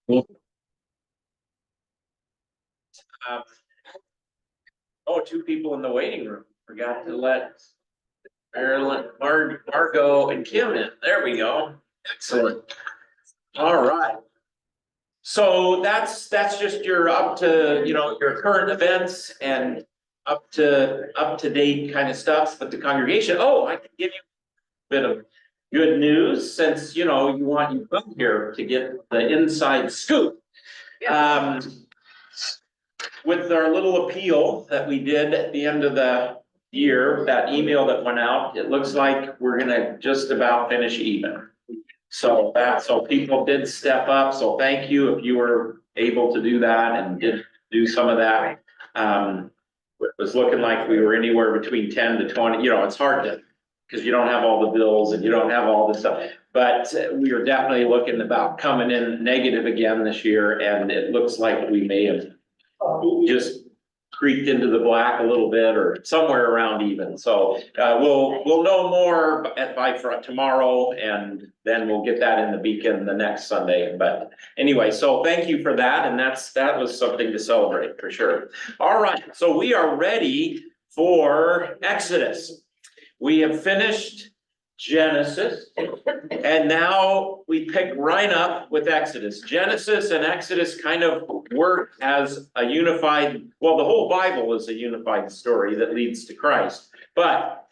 Um, oh, two people in the waiting room. Forgot to let Marilyn, Margot and Kim in. There we go. Excellent. All right. So that's just your up to, your current events and up to date kind of stuff with the congregation. Oh, I can give you a bit of good news since, you want you come here to get the inside scoop. With our little appeal that we did at the end of the year, that email that went out, it looks like we're gonna just about finish even. So people did step up, so thank you if you were able to do that and did do some of that. It was looking like we were anywhere between 10 to 20, it's hard to, because you don't have all the bills and you don't have all this stuff. But we are definitely looking about coming in negative again this year, and it looks like we may have just creeped into the black a little bit or somewhere around even. So we'll know more by tomorrow, and then we'll get that in the Beacon the next Sunday. But anyway, so thank you for that, and that was something to celebrate for sure. All right, so we are ready for Exodus. We have finished Genesis, and now we pick right up with Exodus. Genesis and Exodus kind of work as a unified, well, the whole Bible is a unified story that leads to Christ. But,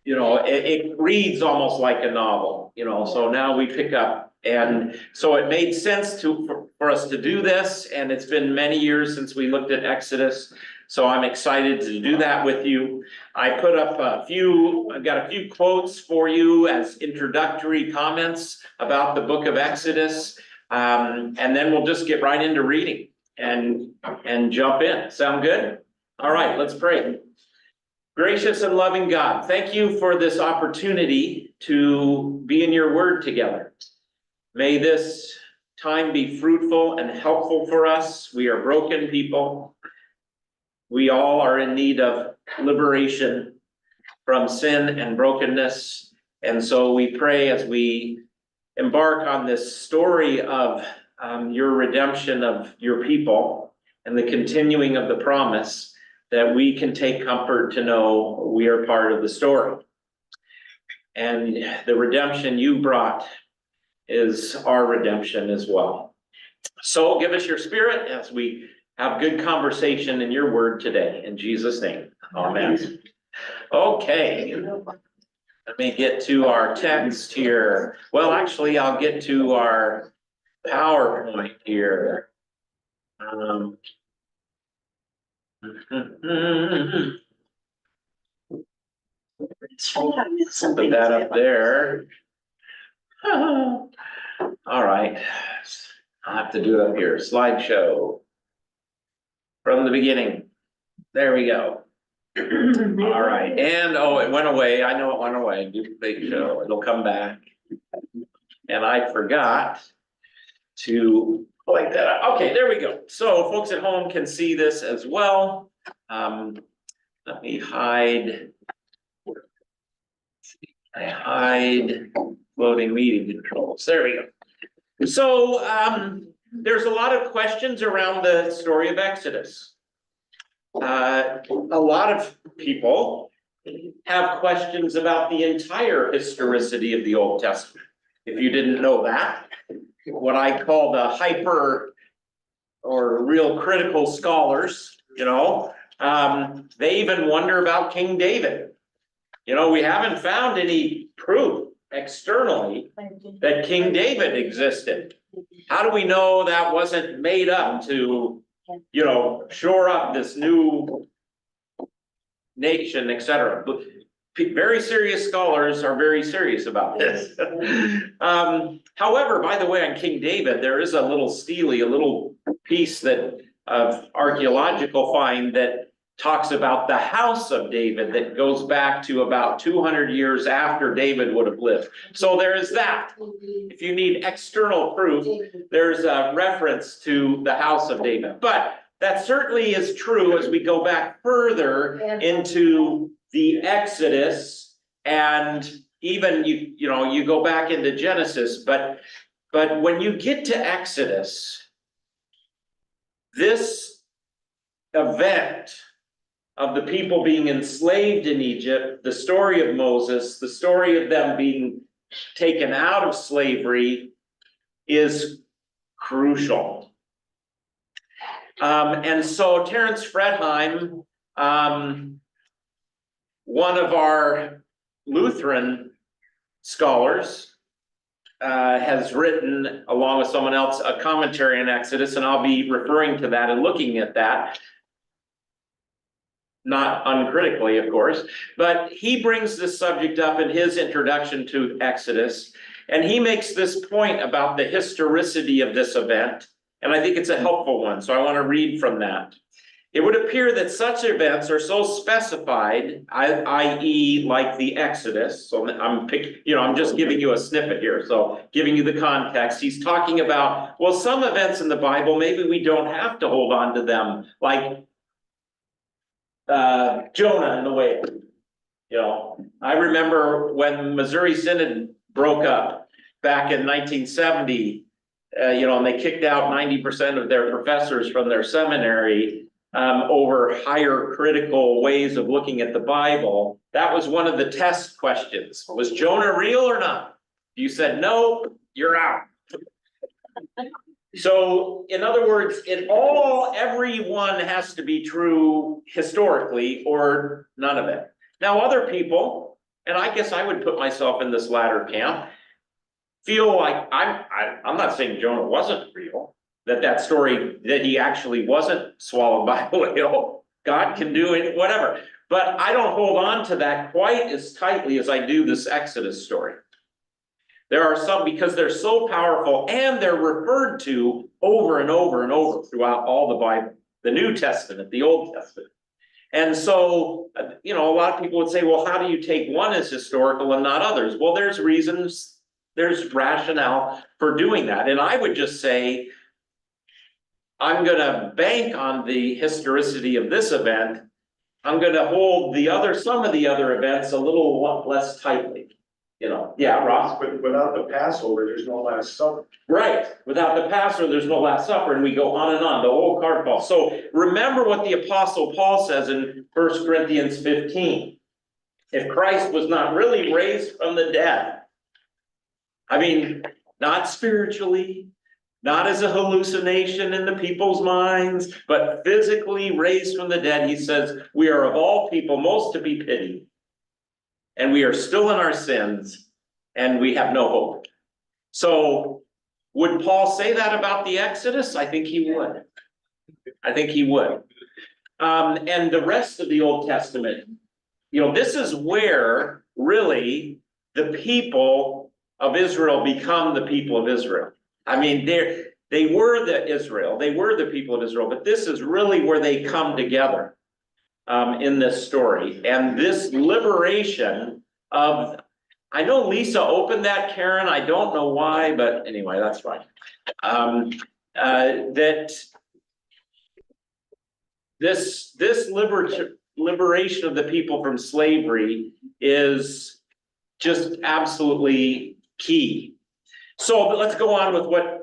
it reads almost like a novel, so now we pick up. And so it made sense for us to do this, and it's been many years since we looked at Exodus. So I'm excited to do that with you. I put up I've got a few quotes for you as introductory comments about the book of Exodus. And then we'll just get right into reading and jump in. Sound good? All right, let's pray. Gracious and loving God, thank you for this opportunity to be in your word together. May this time be fruitful and helpful for us. We are broken people. We all are in need of liberation from sin and brokenness. And so we pray as we embark on this story of your redemption of your people and the continuing of the promise, that we can take comfort to know we are part of the story. And the redemption you brought is our redemption as well. So give us your spirit as we have good conversation in your word today. In Jesus' name, amen. Okay, let me get to our text here. Well, actually, I'll get to our PowerPoint here. Put that up there. All right, I'll have to do it up here. Slideshow. From the beginning. There we go. All right, and it went away. I know it went away. Duplicate show. It'll come back. And I forgot to like that up. Okay, there we go. So folks at home can see this as well. Let me hide. I hide loading meeting controls. There we go. So there's a lot of questions around the story of Exodus. A lot of people have questions about the entire historicity of the Old Testament. If you didn't know that, what I call the hyper or real critical scholars, they even wonder about King David. We haven't found any proof externally that King David existed. How do we know that wasn't made up to, shore up this new nation, etc.? Very serious scholars are very serious about this. However, by the way, on King David, there is a little piece of archaeological find that talks about the house of David that goes back to about 200 years after David would have lived. So there is that. If you need external proof, there's a reference to the house of David. But that certainly is true as we go back further into the Exodus, and even you go back into Genesis, but But when you get to Exodus, this event of the people being enslaved in Egypt, the story of Moses, the story of them being taken out of slavery is crucial. And so Terence Fredheim, one of our Lutheran scholars, has written, along with someone else, a commentary on Exodus, and I'll be referring to that and looking at that. Not uncritically, of course, but he brings this subject up in his introduction to Exodus, and he makes this point about the historicity of this event, and I think it's a helpful one, so I want to read from that. It would appear that such events are so specified, i.e. like the Exodus, so I'm just giving you a snippet here, so giving you the context. He's talking about, well, some events in the Bible, maybe we don't have to hold on to them, like Jonah and the whale. I remember when Missouri Synod broke up back in 1970, and they kicked out 90% of their professors from their seminary over higher critical ways of looking at the Bible. That was one of the test questions. Was Jonah real or not? You said no, you're out. So, in other words, everyone has to be true historically, or none of it. Now, other people, and I guess I would put myself in this latter camp, feel like I'm not saying Jonah wasn't real, that story, that he actually wasn't swallowed by a whale. God can do it, whatever. But I don't hold on to that quite as tightly as I do this Exodus story. There are some, because they're so powerful and they're referred to over and over and over throughout all the Bible, the New Testament, the Old Testament. And so, a lot of people would say, well, how do you take one as historical and not others? Well, there's reasons, there's rationale for doing that. And I would just say, I'm going to bank on the historicity of this event. I'm going to hold some of the other events a little less tightly. Yeah, Ross? But without the Passover, there's no Last Supper. Right, without the Passover, there's no Last Supper, and we go on and on, the whole card falls. So remember what the Apostle Paul says in 1 Corinthians 15. If Christ was not really raised from the dead, not spiritually, not as a hallucination in the people's minds, but physically raised from the dead, he says, we are of all people most to be pitied. And we are still in our sins, and we have no hope. So, would Paul say that about the Exodus? I think he would. And the rest of the Old Testament, this is where really the people of Israel become the people of Israel. They were the people of Israel, but this is really where they come together. In this story, and this liberation of, I know Lisa opened that, Karen, I don't know why, but anyway, that's fine. That this liberation of the people from slavery is just absolutely key. So let's go on with what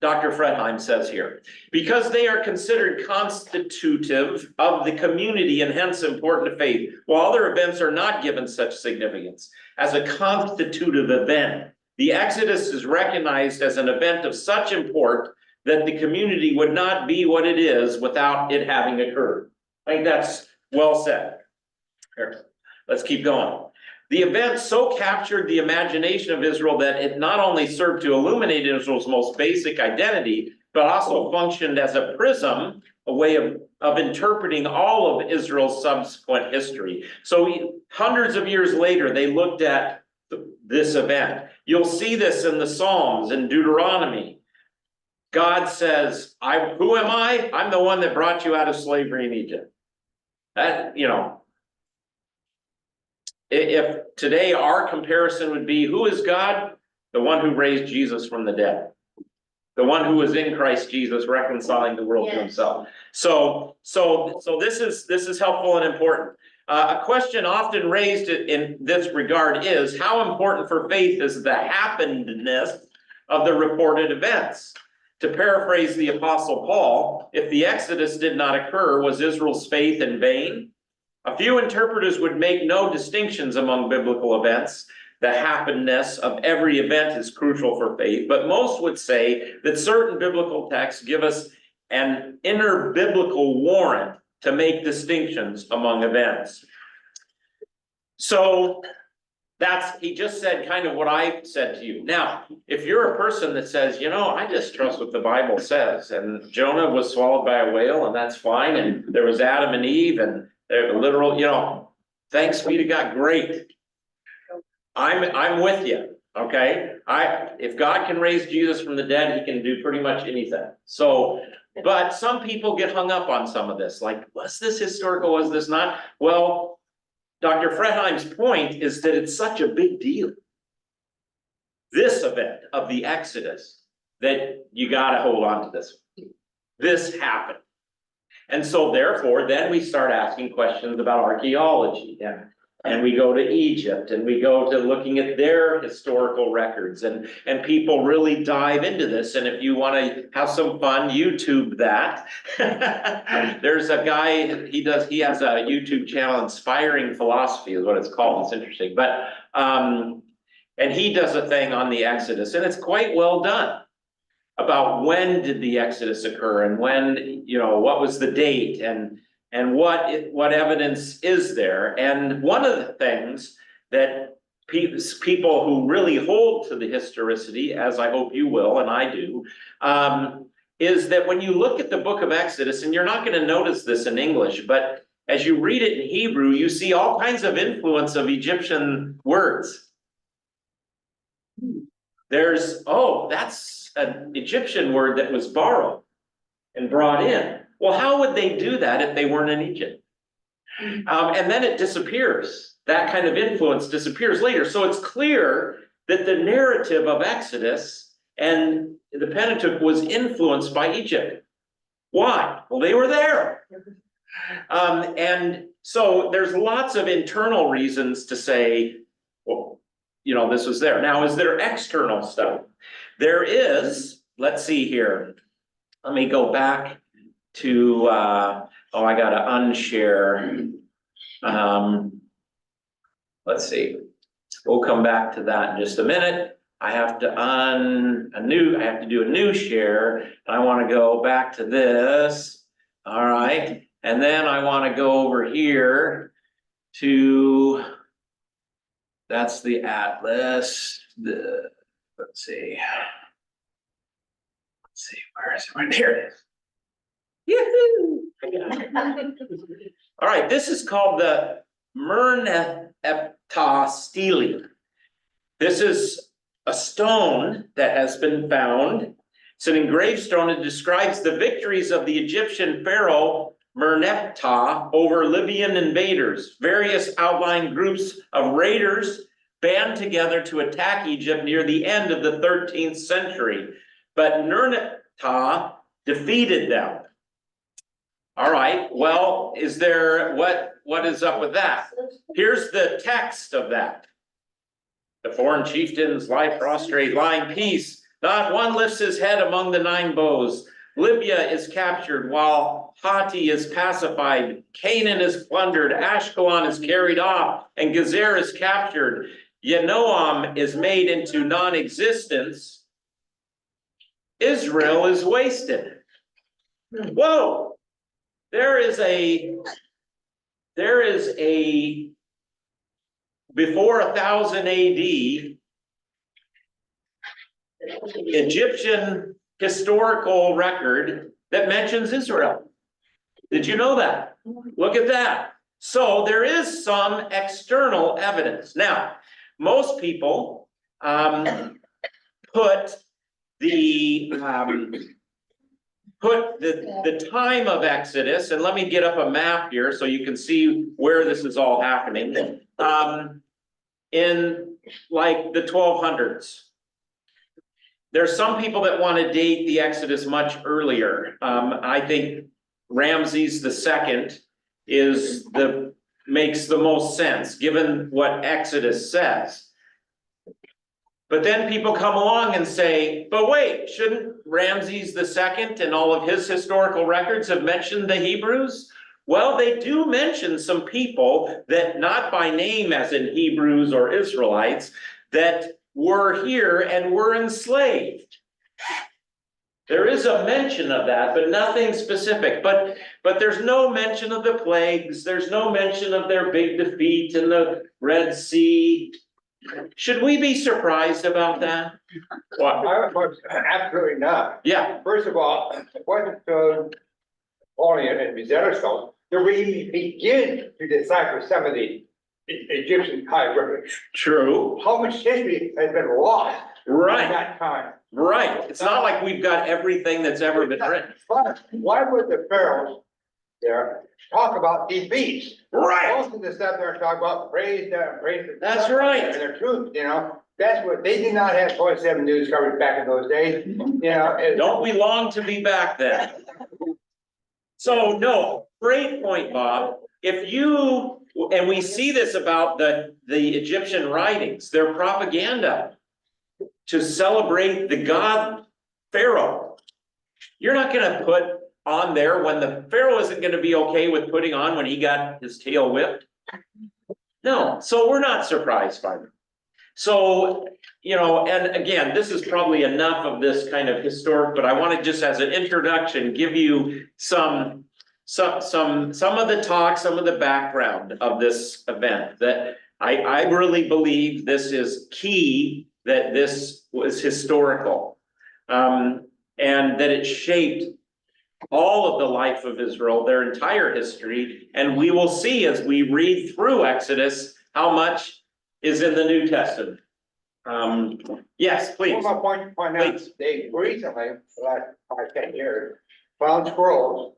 Dr. Fredheim says here. Because they are considered constitutive of the community and hence important to faith, while other events are not given such significance. As a constitutive event, the Exodus is recognized as an event of such import that the community would not be what it is without it having occurred. I think that's well said. Here, let's keep going. The event so captured the imagination of Israel that it not only served to illuminate Israel's most basic identity, but also functioned as a prism, a way of interpreting all of Israel's subsequent history. So hundreds of years later, they looked at this event. You'll see this in the Psalms and Deuteronomy. God says, who am I? I'm the one that brought you out of slavery in Egypt. If today our comparison would be, who is God? The one who raised Jesus from the dead. The one who was in Christ Jesus, reconciling the world to himself. So this is helpful and important. A question often raised in this regard is, how important for faith is the happenedness of the reported events. To paraphrase the Apostle Paul, if the Exodus did not occur, was Israel's faith in vain? A few interpreters would make no distinctions among biblical events. The happenedness of every event is crucial for faith, but most would say that certain biblical texts give us an inner biblical warrant to make distinctions among events. So he just said kind of what I said to you. Now, if you're a person that says, you know, I just trust what the Bible says, and Jonah was swallowed by a whale, and that's fine, and there was Adam and Eve, and they're literal, you know, thanks be to God, great. I'm with you, okay? If God can raise Jesus from the dead, he can do pretty much anything. So, but some people get hung up on some of this, like, was this historical, was this not? Well, Dr. Fredheim's point is that it's such a big deal, this event of the Exodus, that you gotta hold on to this. This happened. And so therefore, then we start asking questions about archaeology, and we go to Egypt, and we go to looking at their historical records, and people really dive into this. And if you want to have some fun, YouTube that. There's a guy, he has a YouTube channel, Inspiring Philosophy is what it's called. It's interesting, but and he does a thing on the Exodus, and it's quite well done, about when did the Exodus occur, and when, you know, what was the date, and what evidence is there. And one of the things that people who really hold to the historicity, as I hope you will, and I do, is that when you look at the book of Exodus, and you're not going to notice this in English, but as you read it in Hebrew, you see all kinds of influence of Egyptian words. There's, oh, that's an Egyptian word that was borrowed and brought in. Well, how would they do that if they weren't in Egypt? And then it disappears. That kind of influence disappears later. So it's clear that the narrative of Exodus and the Pentateuch was influenced by Egypt. Why? Well, they were there. And so there's lots of internal reasons to say, well, you know, this was there. Now, is there external stuff? There is, let's see here. Let me go back to, I gotta unshare. Let's see, we'll come back to that in just a minute. I have to do a new share, and I wanna go back to this. All right, and then I wanna go over here to, that's the atlas, let's see, where is it? Right there it is. Yahoo! All right, this is called the Merneptah stele. This is a stone that has been found. It's an engraved stone. It describes the victories of the Egyptian pharaoh Merneptah over Libyan invaders. Various outlying groups of raiders band together to attack Egypt near the end of the 13th century. But Merneptah defeated them. All right, well, is there, what is up with that? Here's the text of that. The foreign chieftains lie prostrate, lying peace. Not one lifts his head among the 9 bows. Libya is captured while Hatti is pacified. Canaan is plundered. Ashkelon is carried off, and Gezer is captured. Yenoam is made into non-existence. Israel is wasted. Whoa! There is a before 1000 AD Egyptian historical record that mentions Israel. Did you know that? Look at that. So there is some external evidence. Now, most people put the time of Exodus, and let me get up a map here so you can see where this is all happening, in like the 1200s. There's some people that want to date the Exodus much earlier. I think Ramses II makes the most sense given what Exodus says. But then people come along and say, but wait, shouldn't Ramses II and all of his historical records have mentioned the Hebrews? Well, they do mention some people that, not by name as in Hebrews or Israelites, that were here and were enslaved. There is a mention of that, but nothing specific. But there's no mention of the plagues. There's no mention of their big defeat in the Red Sea. Should we be surprised about that? Absolutely not. Yeah, First of all, it wasn't Napoleon and Yellowstone that we even begin to decipher some of the Egyptian hieroglyphics. true. How much history has been lost in Right, that time? right. It's not like we've got everything that's ever been written. But why would the pharaohs there talk about these beasts? Right, Most of the stuff they're talking about, praise them, praise the. That's right. And their truth, you know, that's what, they did not have 27 news coverage back in those days, you know. don't we long to be back then? So, no, great point, Bob. If you, and we see this about the Egyptian writings, their propaganda to celebrate the god Pharaoh. You're not gonna put on there when the Pharaoh isn't gonna be okay with putting on when he got his tail whipped. No, so we're not surprised by them. So, you know, and again, this is probably enough of this kind of historic, but I want to just as an introduction, give you some of the talk, some of the background of this event that I really believe this is key, that this was historical. And that it shaped all of the life of Israel, their entire history, and we will see as we read through Exodus, how much is in the New Testament. Yes, please. One more point to point out, Please. they recently, the last 5-10 years, found scrolls.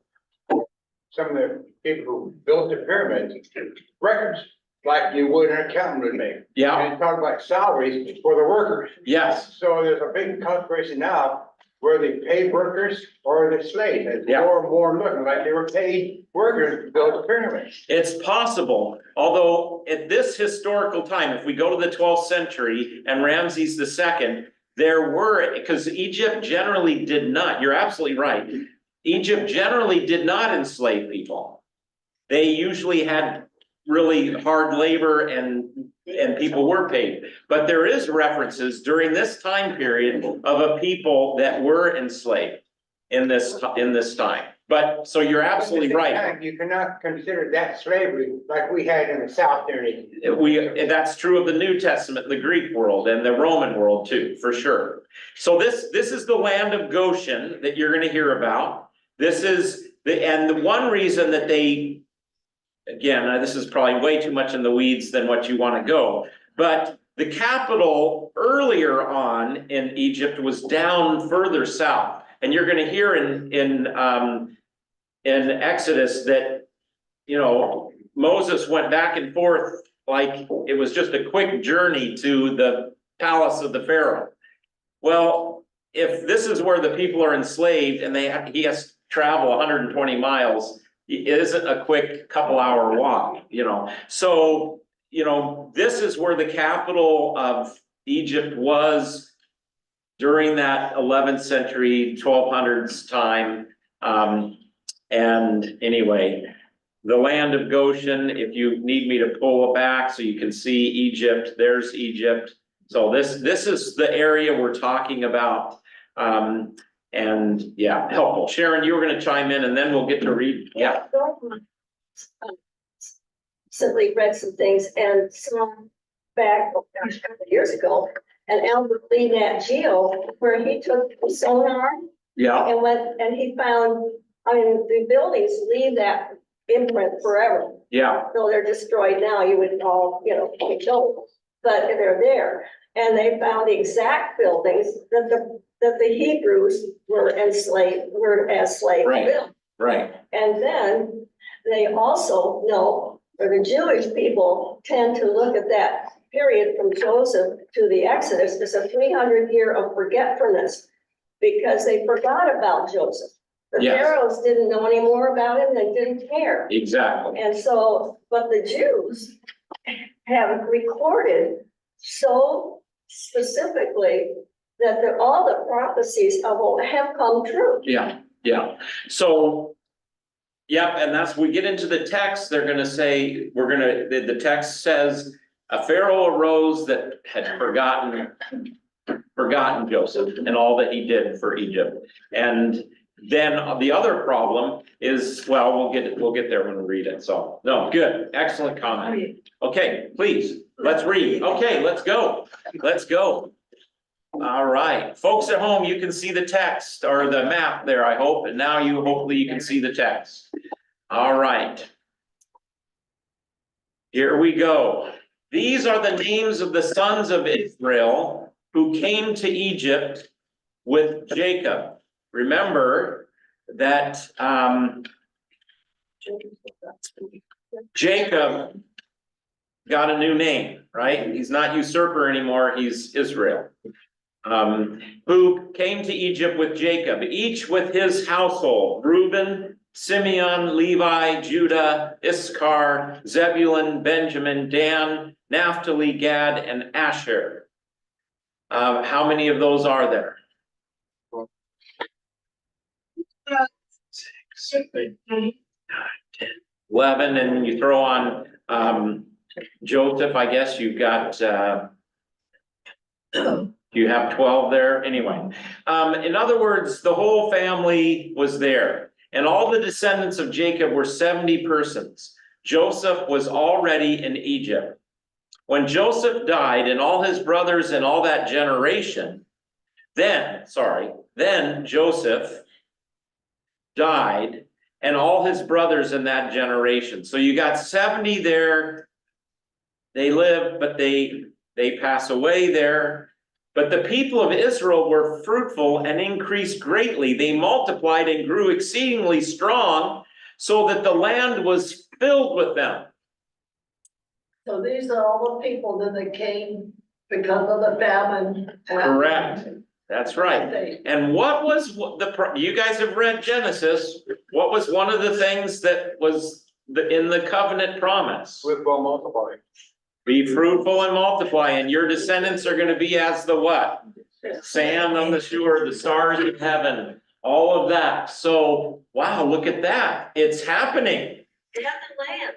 Some of the people who built the pyramids, records like you would an accountant would make. Yeah, And talk about salaries for the workers. yes, So there's a big controversy now where they pay workers or the slaves. It's Yeah. more and more looking like they were paid workers to build the pyramids. it's possible, although at this historical time, if we go to the 12th century and Ramses II, there were, because Egypt generally did not, you're absolutely right. Egypt generally did not enslave people. They usually had really hard labor and people were paid. But there is references during this time period of a people that were enslaved in this time. But, so you're absolutely right. You cannot consider that slavery like we had in the South there. That's true of the New Testament, the Greek world and the Roman world too, for sure. So this is the land of Goshen that you're gonna hear about. This is and the one reason that they, again, this is probably way too much in the weeds than what you want to go, but the capital earlier on in Egypt was down further south. And you're gonna hear in Exodus that, you know, Moses went back and forth like it was just a quick journey to the palace of the Pharaoh. Well, if this is where the people are enslaved and he has to travel 120 miles, it isn't a quick couple-hour walk, you know. So, you know, this is where the capital of Egypt was during that 11th century, 1200s time. And anyway, the land of Goshen, if you need me to pull it back so you can see Egypt, there's Egypt. So this is the area we're talking about. And yeah, helpful. Sharon, you were gonna chime in and then we'll get to read, yeah. Simply read some things and some back, oh gosh, a couple of years ago, and Albert Lee Nat Geo, where he took sonar Yeah, and went, and he found, I mean, the buildings leave that imprint forever. yeah, Though they're destroyed now, you would all, you know, know, but they're there. And they found the exact buildings that the Hebrews were as slave Right. built. right, And then they also know, or the Jewish people tend to look at that period from Joseph to the Exodus as a 300-year of forgetfulness, because they forgot about Joseph. The Yes. pharaohs didn't know any more about him, they didn't care. exactly. And so, but the Jews have recorded so specifically that all the prophecies of old have come true. Yeah, yeah, so. Yep, and that's, we get into the text, they're gonna say, the text says, a Pharaoh arose that had forgotten Joseph and all that he did for Egypt. And then the other problem is, well, we'll get there when we read it, so, no, good, excellent comment. Okay, please, let's read, okay, let's go. All right, folks at home, you can see the text or the map there, I hope, and now hopefully you can see the text. All right. Here we go. These are the names of the sons of Israel who came to Egypt with Jacob. Remember that Jacob got a new name, right? He's not usurper anymore, he's Israel. Who came to Egypt with Jacob, each with his household, Reuben, Simeon, Levi, Judah, Issachar, Zebulun, Benjamin, Dan, Naphtali, Gad, and Asher. How many of those are there? 6, 8, 9, 10, 11, and you throw on Joseph, I guess you've got you have 12 there anyway. In other words, the whole family was there, and all the descendants of Jacob were 70 persons. Joseph was already in Egypt. When Joseph died and all his brothers and all that generation, then Joseph died and all his brothers in that generation. So you got 70 there. They live, but they pass away there. But the people of Israel were fruitful and increased greatly. They multiplied and grew exceedingly strong, so that the land was filled with them. So these are all the people that came because of the famine. Correct. That's right. And what was you guys have read Genesis, what was one of the things that was in the covenant promise? We will multiply. Be fruitful and multiply, and your descendants are gonna be as the what? Sand on the shore, the stars of heaven, all of that. So, wow, look at that. It's happening. They have the land.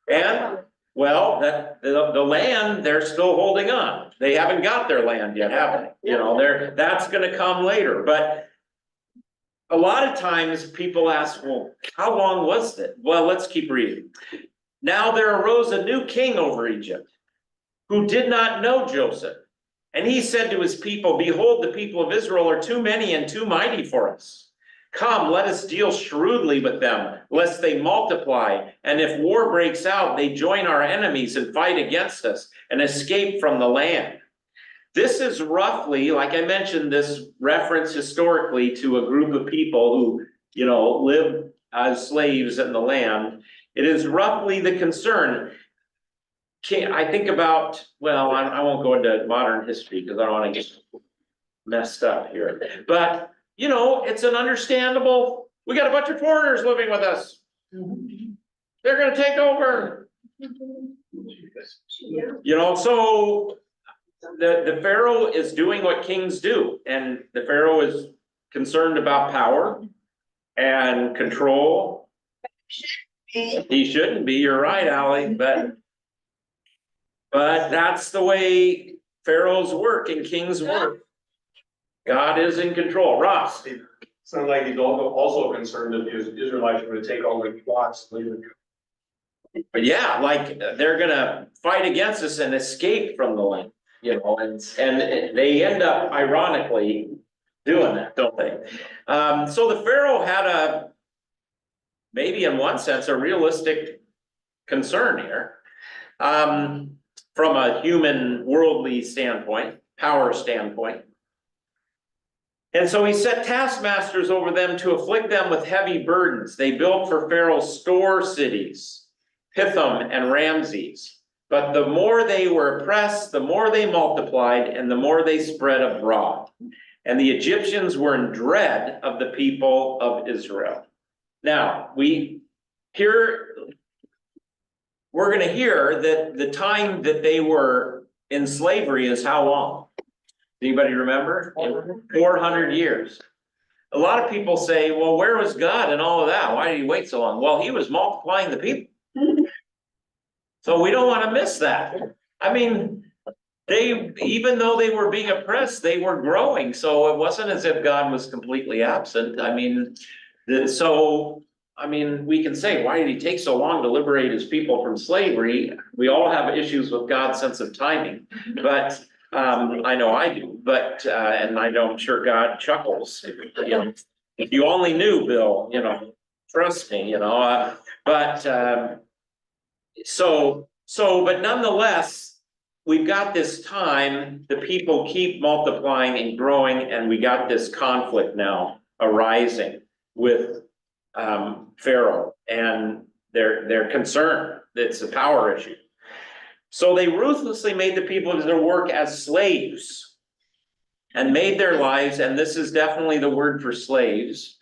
And, well, the land, they're still holding on. They haven't got their land yet, have they? You know, that's gonna come later, but a lot of times people ask, well, how long was it? Well, let's keep reading. Now there arose a new king over Egypt, who did not know Joseph. And he said to his people, behold, the people of Israel are too many and too mighty for us. Come, let us deal shrewdly with them, lest they multiply. And if war breaks out, they join our enemies and fight against us and escape from the land. This is roughly, like I mentioned, this reference historically to a group of people who, you know, lived as slaves in the land. It is roughly the concern. I think about, well, I won't go into modern history because I don't want to get messed up here. But, you know, it's an understandable, we got a bunch of foreigners living with us. They're gonna take over. You know, so the Pharaoh is doing what kings do, and the Pharaoh is concerned about power and control. He shouldn't be, you're right, Ally, but that's the way pharaohs work and kings work. God is in control. Ross. Sounds like he's also concerned that the Israelites are gonna take all the plots later. But yeah, like they're gonna fight against us and escape from the land, you know, and they end up ironically doing that, don't they? So the Pharaoh had maybe in one sense, a realistic concern here. From a human worldly standpoint, power standpoint. And so he set taskmasters over them to afflict them with heavy burdens. They built for Pharaoh store cities, Pithom and Ramses. But the more they were oppressed, the more they multiplied, and the more they spread abroad. And the Egyptians were in dread of the people of Israel. Now, we're gonna hear that the time that they were in slavery is how long? Anybody remember? 400 years. A lot of people say, well, where was God and all of that? Why did he wait so long? Well, he was multiplying the people. So we don't want to miss that. I mean, even though they were being oppressed, they were growing. So it wasn't as if God was completely absent. I mean, we can say, why did he take so long to liberate his people from slavery? We all have issues with God's sense of timing, but I know I do, but and I know I'm sure God chuckles, you know, if you only knew, Bill, you know, trust me, you know, but but nonetheless, we've got this time, the people keep multiplying and growing, and we got this conflict now arising with Pharaoh and their concern. It's a power issue. So they ruthlessly made the people do their work as slaves and made their lives, and this is definitely the word for slaves,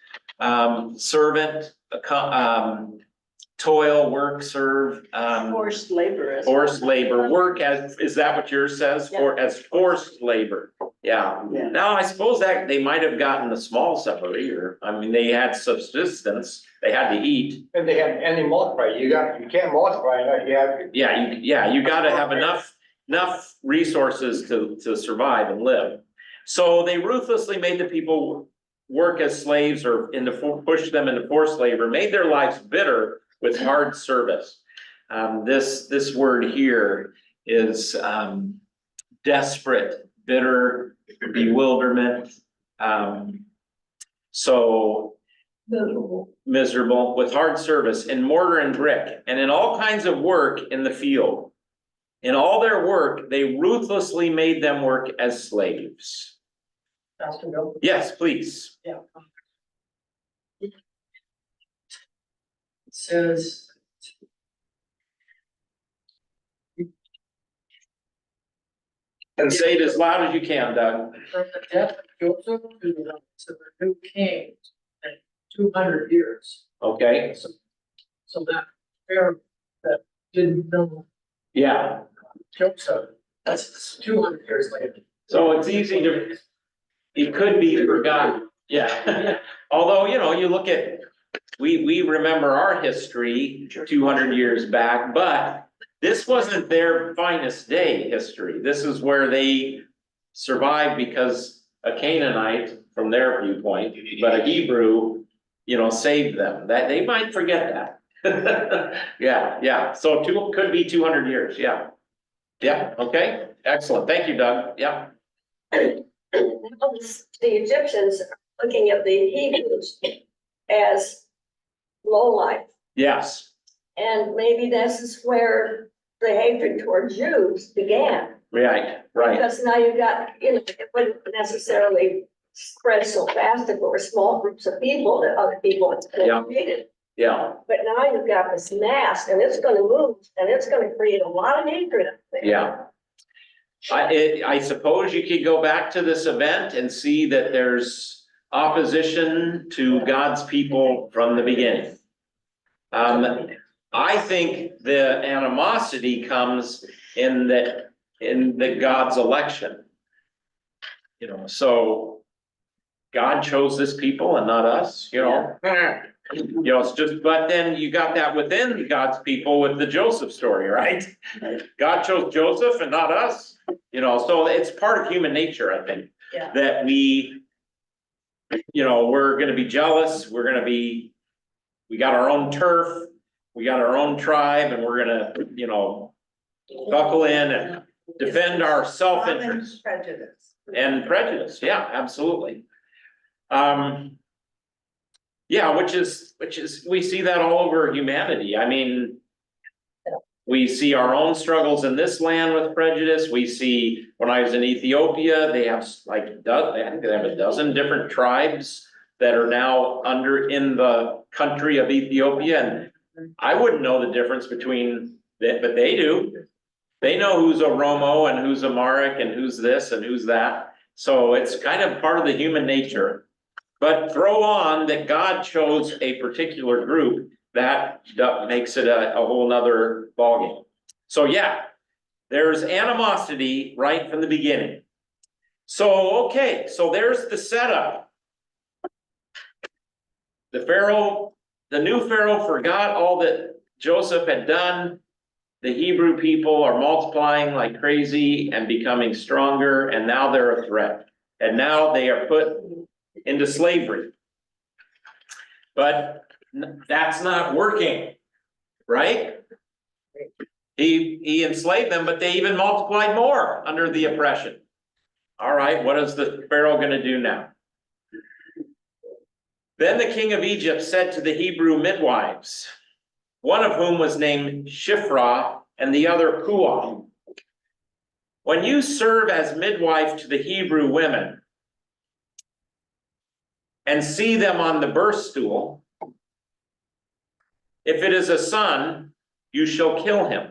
servant, toil, work, serve, Forced labor is. forced labor, work as, is that what yours says? For, as forced labor, yeah. Yeah. Now, I suppose that they might have gotten a small salary, or, I mean, they had subsistence, they had to eat. And they multiply, you can't multiply unless you have. You gotta have enough resources to survive and live. So they ruthlessly made the people work as slaves or push them into forced labor, made their lives bitter with hard service. This word here is desperate, bitter, bewilderment. So miserable with hard service in mortar and brick and in all kinds of work in the field. In all their work, they ruthlessly made them work as slaves. Pastor Bill? Yes, please. Yeah. It says. And say it as loud as you can, Doug. From the death of Joseph to the rise of the new king in 200 years. Okay, So that Pharaoh that didn't know yeah. Joseph, that's 200 years later. So it's easy to, it could be forgotten, yeah. Although, you know, you look at, we remember our history 200 years back, but this wasn't their finest day history. This is where they survived because a Canaanite, from their viewpoint, but a Hebrew, you know, saved them. That they might forget that. Yeah, so could be 200 years, yeah. Yeah, okay, excellent. Thank you, Doug. Yeah. The Egyptians are looking at the Hebrews as low life. Yes, And maybe this is where the hatred toward Jews began. right. Because now you've got, you know, it wouldn't necessarily spread so fast if it were small groups of people that other people Yeah. hated. Yeah, But now you've got this mass and it's gonna move and it's gonna create a lot of hatred up there. yeah. I suppose you could go back to this event and see that there's opposition to God's people from the beginning. I think the animosity comes in the God's election. You know, so God chose this people and not us, you know. You know, it's just, but then you got that within God's people with the Joseph story, right? God chose Joseph and not us, you know, so it's part of human nature, I think. Yeah. That we, you know, we're gonna be jealous, we got our own turf, we got our own tribe, and we're gonna, you know, buckle in and defend our self-interest Prejudice. and prejudice, yeah, absolutely. Yeah, which is, we see that all over humanity. I mean, we see our own struggles in this land with prejudice. We see, when I was in Ethiopia, they have like, I think they have a dozen different tribes that are now in the country of Ethiopia. And I wouldn't know the difference between that, but they do. They know who's Oromo and who's Amharic and who's this and who's that. So it's kind of part of the human nature. But throw on that God chose a particular group, that makes it a whole nother ballgame. So yeah, there's animosity right from the beginning. So, okay, so there's the setup. The Pharaoh, the new Pharaoh forgot all that Joseph had done. The Hebrew people are multiplying like crazy and becoming stronger, and now they're a threat. And now they are put into slavery. But that's not working, right? He enslaved them, but they even multiplied more under the oppression. All right, what is the Pharaoh gonna do now? Then the king of Egypt said to the Hebrew midwives, one of whom was named Shiphrah and the other Puah, when you serve as midwife to the Hebrew women and see them on the birth stool, if it is a son, you shall kill him.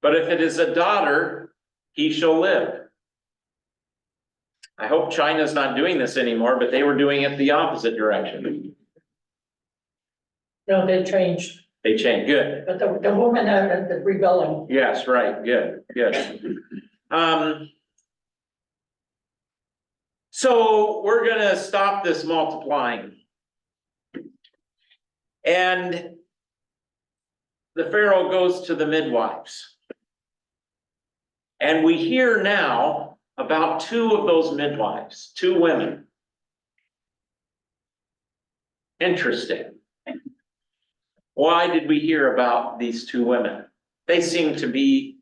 But if it is a daughter, he shall live. I hope China's not doing this anymore, but they were doing it the opposite direction. No, they changed, They changed, good. but the woman are rebelling. Yes, right, good, good. So we're gonna stop this multiplying. And the Pharaoh goes to the midwives. And we hear now about two of those midwives, two women. Interesting. Why did we hear about these two women? They seem to be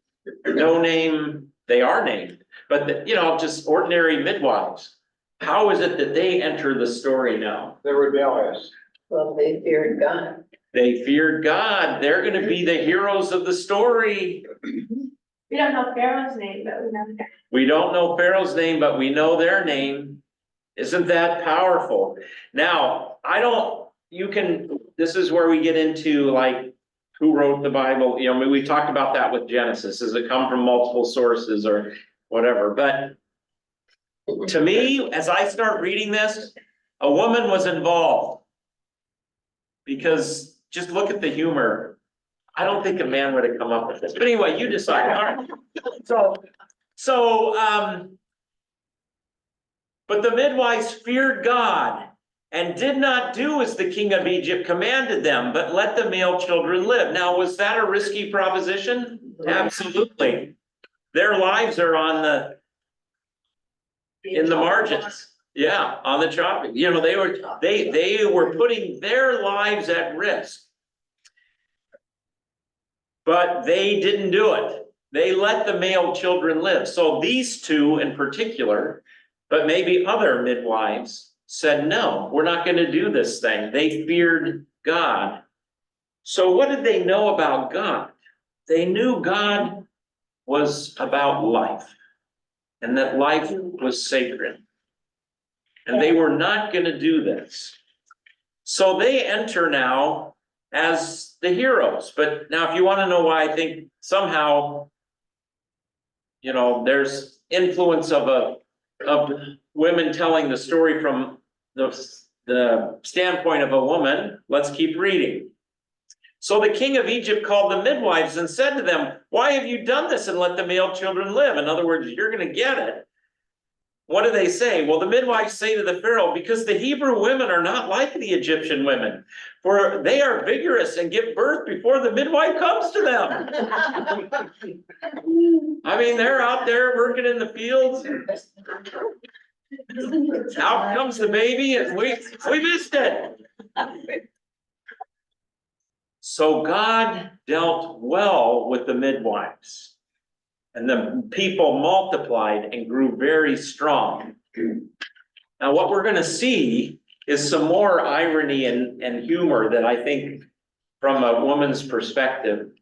no name, they are named, but just ordinary midwives. How is it that they enter the story now? They're rebellious. Well, they feared God. They feared God. They're gonna be the heroes of the story. We don't know Pharaoh's name, but we know. We don't know Pharaoh's name, but we know their name. Isn't that powerful? Now, this is where we get into like, who wrote the Bible? We talked about that with Genesis. Does it come from multiple sources or whatever? But to me, as I start reading this, a woman was involved. Because just look at the humor. I don't think a man would have come up with this, but anyway, you decide, all right. But the midwives feared God and did not do as the king of Egypt commanded them, but let the male children live. Now, was that a risky proposition? Absolutely. Their lives are in the margins. Yeah, on the chopping. They were putting their lives at risk. But they didn't do it. They let the male children live. So these two in particular, but maybe other midwives, said, no, we're not going to do this thing. They feared God. So what did they know about God? They knew God was about life and that life was sacred. And they were not going to do this. So they enter now as the heroes. But now if you want to know why I think somehow, there's influence of women telling the story from the standpoint of a woman, let's keep reading. So the king of Egypt called the midwives and said to them, why have you done this and let the male children live? In other words, you're going to get it. What do they say? Well, the midwives say to the Pharaoh, because the Hebrew women are not like the Egyptian women, for they are vigorous and give birth before the midwife comes to them. I mean, they're out there working in the fields. Out comes the baby and we missed it. So God dealt well with the midwives. And the people multiplied and grew very strong. Now, what we're going to see is some more irony and humor that I think, from a woman's perspective,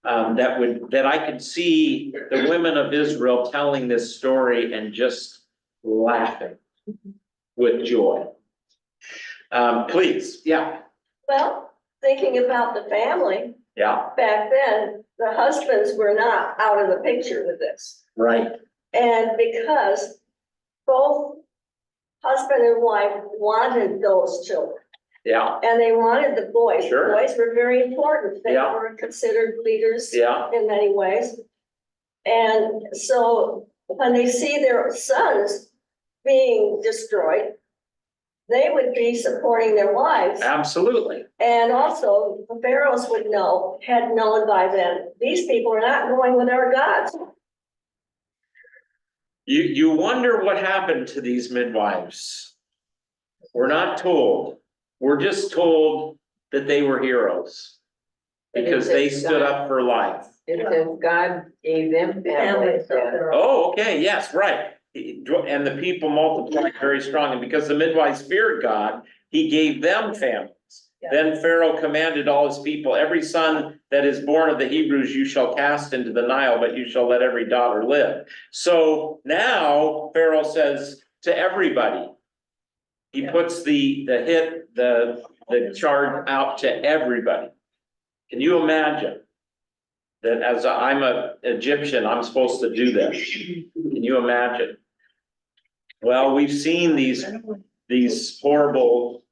that I could see the women of Israel telling this story and just laughing with joy. Please, yeah. Well, thinking about the family, Yeah, back then, the husbands were not out of the picture with this. right. And because both husband and wife wanted those children, Yeah, and they wanted the boys. Sure. The boys were very important. They Yeah. were considered leaders yeah, in many ways. And so when they see their sons being destroyed, they would be supporting their wives. Absolutely. And also the pharaohs would know, had known by then, these people are not going with our gods. You wonder what happened to these midwives. We're not told. We're just told that they were heroes. Because they stood up for life. It says God gave them families. Oh, okay, yes, right. And the people multiplied very strong, and because the midwives feared God, he gave them families. Yeah. Then Pharaoh commanded all his people, every son that is born of the Hebrews you shall cast into the Nile, but you shall let every daughter live. So now Pharaoh says to everybody, he puts the charge out to everybody. Can you imagine that as I'm an Egyptian, I'm supposed to do this? Can you imagine? Well, we've seen these horrible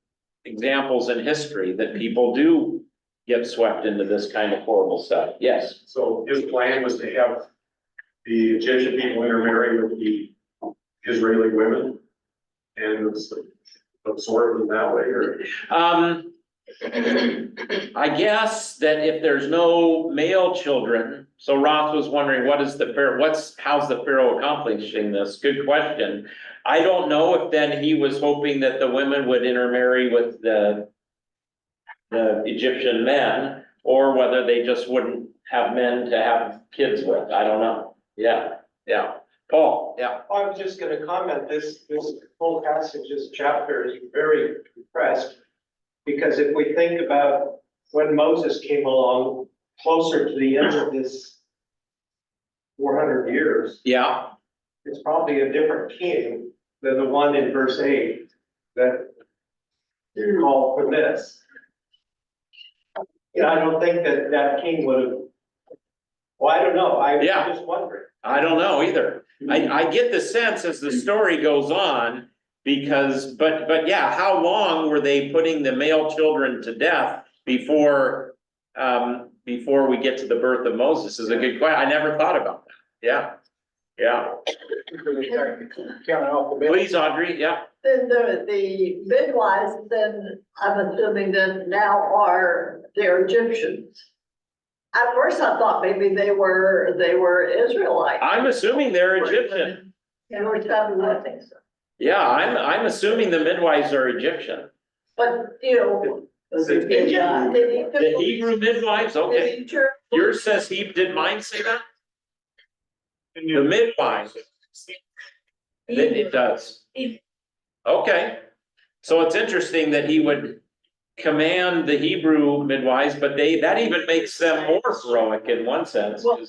examples in history that people do get swept into this kind of horrible stuff. Yes. So his plan was to have the Egyptian people intermarry with the Israeli women and absorb them that way, or? I guess that if there's no male children, so Ross was wondering, how's the Pharaoh accomplishing this? Good question. I don't know if then he was hoping that the women would intermarry with the Egyptian men, or whether they just wouldn't have men to have kids with. I don't know. Yeah. Paul, yeah. I was just gonna comment, this whole passage, this chapter is very compressed. Because if we think about when Moses came along, closer to the end of this 400 years, Yeah. it's probably a different king than the one in verse 8 that called for this. I don't think that king would have, well, I don't know, I'm Yeah. just wondering. I don't know either. I get the sense as the story goes on, because, but yeah, how long were they putting the male children to death before we get to the birth of Moses is a good question. I never thought about that. Yeah. Counting off the bill. Please, Audrey, yeah. Then the midwives, then I'm assuming that now they're Egyptians. At first I thought maybe they were Israelites. I'm assuming they're Egyptian. You know, I think so. Yeah, I'm assuming the midwives are Egyptian. But, you know. The Hebrew midwives, okay. Did he Yours says did mine say that? The midwives. It does. Okay. So it's interesting that he would command the Hebrew midwives, but that even makes them more heroic in one sense. Well,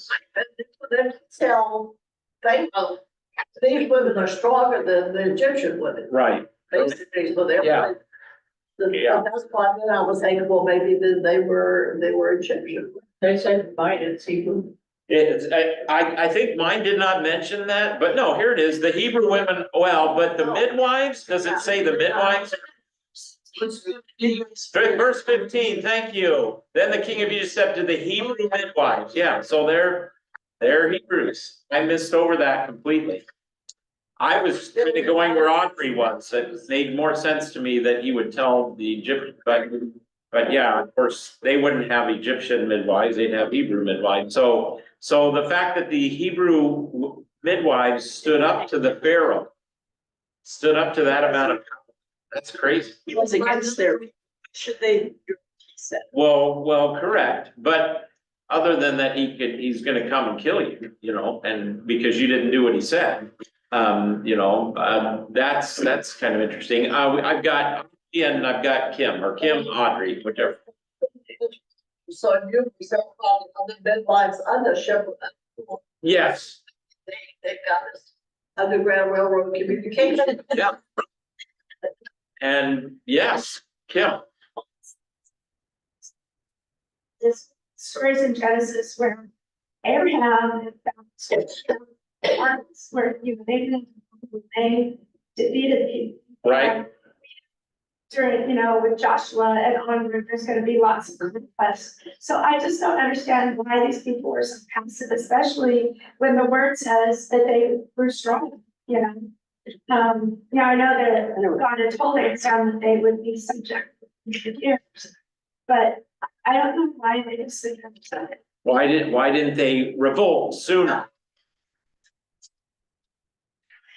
they tell Pharaoh, these women are stronger than the Egyptian women, Right. basically, so they're. Yeah. Yeah. That's why then I was thinking, well, maybe then they were Egyptian. They said mine is Hebrew. I think mine did not mention that, but no, here it is, the Hebrew women, but the midwives, does it say the midwives? Verse 15, thank you. Then the king of Egypt said to the Hebrew midwives, yeah, so they're Hebrews. I missed over that completely. I was kind of going where Audrey was. It made more sense to me that he would tell the Egyptian, but yeah, of course, they wouldn't have Egyptian midwives, they'd have Hebrew midwives. So the fact that the Hebrew midwives stood up to the Pharaoh, stood up to that amount of, that's crazy. It was against their, should they? Well, correct, but other than that, he's gonna come and kill you, and because you didn't do what he said. That's kind of interesting. I've got Ian and I've got Kim, Audrey, whichever. So you all the midwives on the ship. Yes, They got this underground railroad communication. yeah. And yes, Kim, This stories in Genesis where Abraham had found arts where they defeated people. right? during, with Joshua and onward, there's gonna be lots of conquests. So I just don't understand why these people are so passive, especially when the word says that they were strong, I know that God had told Abraham that they would be subject to years, but I don't know why they just sit there and say it. Why didn't they revolt sooner?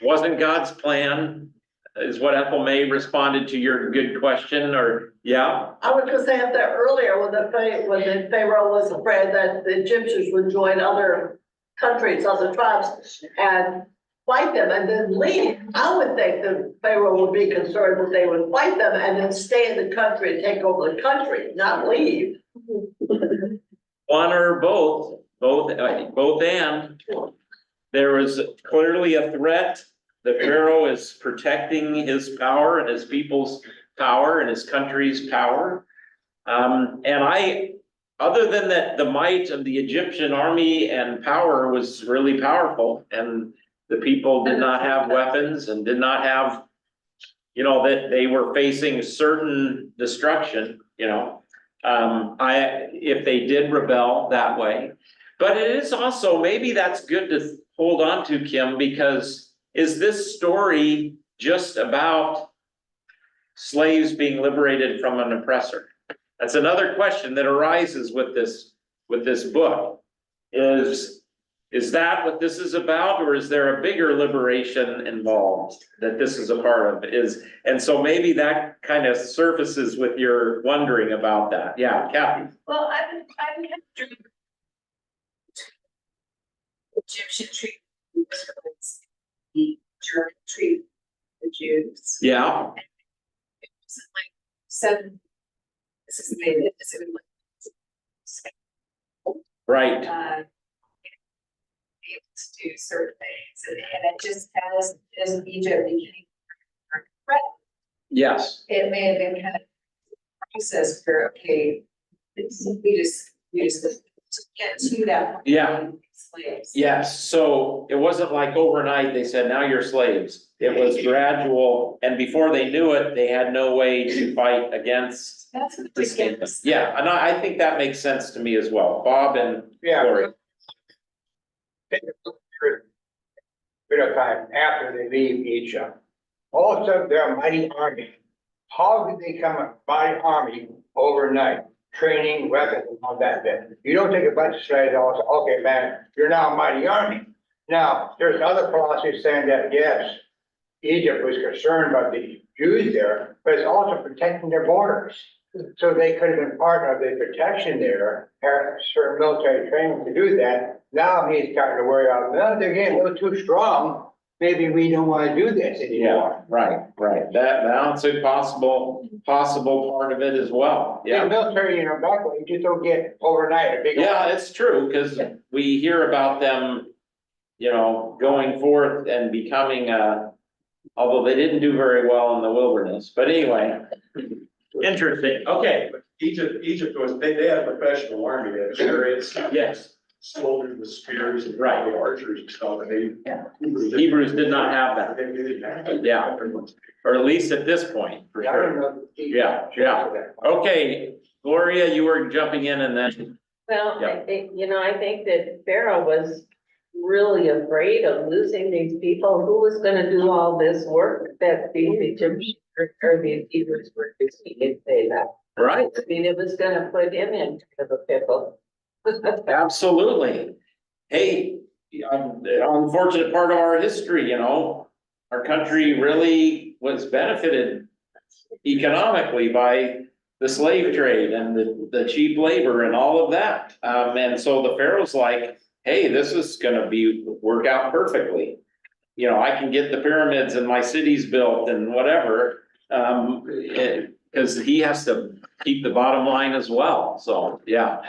Wasn't God's plan, is what Ethel May responded to your good question, or, yeah? I was just saying that earlier when the Pharaoh was afraid that the Egyptians would join other countries, other tribes, and fight them and then leave. I would think the Pharaoh would be concerned that they would fight them and then stay in the country and take over the country, not leave. One or both and. There was clearly a threat. The Pharaoh is protecting his power and his people's power and his country's power. Other than that, the might of the Egyptian army and power was really powerful, and the people did not have weapons and did not have, that they were facing certain destruction, if they did rebel that way. But it is also, maybe that's good to hold on to, Kim, because is this story just about slaves being liberated from an oppressor? That's another question that arises with this book. Is that what this is about, or is there a bigger liberation involved that this is a part of? And so maybe that kind of surfaces with your wondering about that. Yeah, Kathy. Well, I'm Egyptian treatment was the German treatment the Jews. Yeah. It was like 7. This is maybe it's Right. able to do certain things, and it just as Egypt became threat. Yes. It may have been kind of process for we just to get to that point. Yeah. Slaves. Yes, so it wasn't like overnight, they said, now you're slaves. It was gradual, and before they knew it, they had no way to fight against. That's what the state. Yeah, and I think that makes sense to me as well. Bob and Lori. Take a bit of time after they leave Egypt. All of a sudden, they're a mighty army. How did they become a mighty army overnight? Training, weapons, and all that bit. You don't take a bunch of slaves and all say, okay, man, you're now a mighty army. Now, there's other philosophies saying that, yes, Egypt was concerned about the Jews there, but it's also protecting their borders. So they could have been part of the protection there, have certain military training to do that. Now he's starting to worry about, well, they're getting a little too strong. Maybe we don't want to do this anymore. Yeah, right. That's a possible part of it as well. The Yeah. military, back when you just don't get overnight a big. Yeah, it's true, because we hear about them, going forth and becoming, although they didn't do very well in the wilderness, but anyway. Interesting, okay, Egypt was, they had a professional army, they had chariots, yes, soldiers with spears and Right. probably archers and stuff, and they. Hebrews did not have that, They didn't have it. Yeah. or at least at this point, for I don't sure. know. Yeah. Okay, Gloria, you were jumping in and then, Well, Yeah. I think that Pharaoh was really afraid of losing these people. Who was gonna do all this work that the Egyptians or the Hebrews were doing if they left? right, I mean, it was gonna put him into a pickle. absolutely. Hey, unfortunate part of our history, our country really was benefited economically by the slave trade and the cheap labor and all of that. And so the Pharaoh's like, hey, this is gonna work out perfectly. I can get the pyramids and my cities built and whatever. Cause he has to keep the bottom line as well, so, yeah.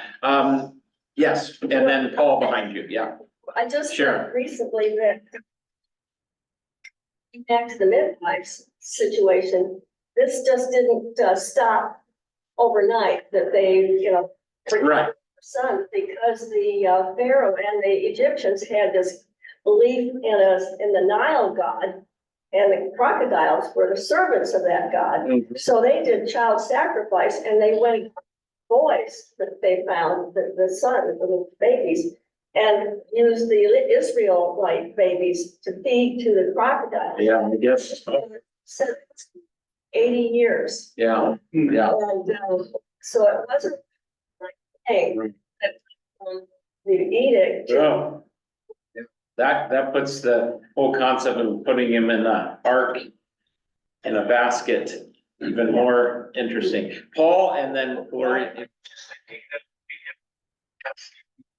Yes, and then Paul behind you, yeah. I just Sure. read recently that back to the midwives situation, this just didn't stop overnight, that they, Right. son, because the Pharaoh and the Egyptians had this belief in the Nile god, And the crocodiles were the servants of that god. Mhm. So they did child sacrifice and they went boys that they found, the sons, the babies, and used the Israelite babies to feed to the crocodiles. Yeah, I guess, So 80 years. yeah, yeah. And so it wasn't like, hey, that, the edict. Yeah. That puts the whole concept of putting him in the ark in a basket even more interesting. Paul and then Gloria.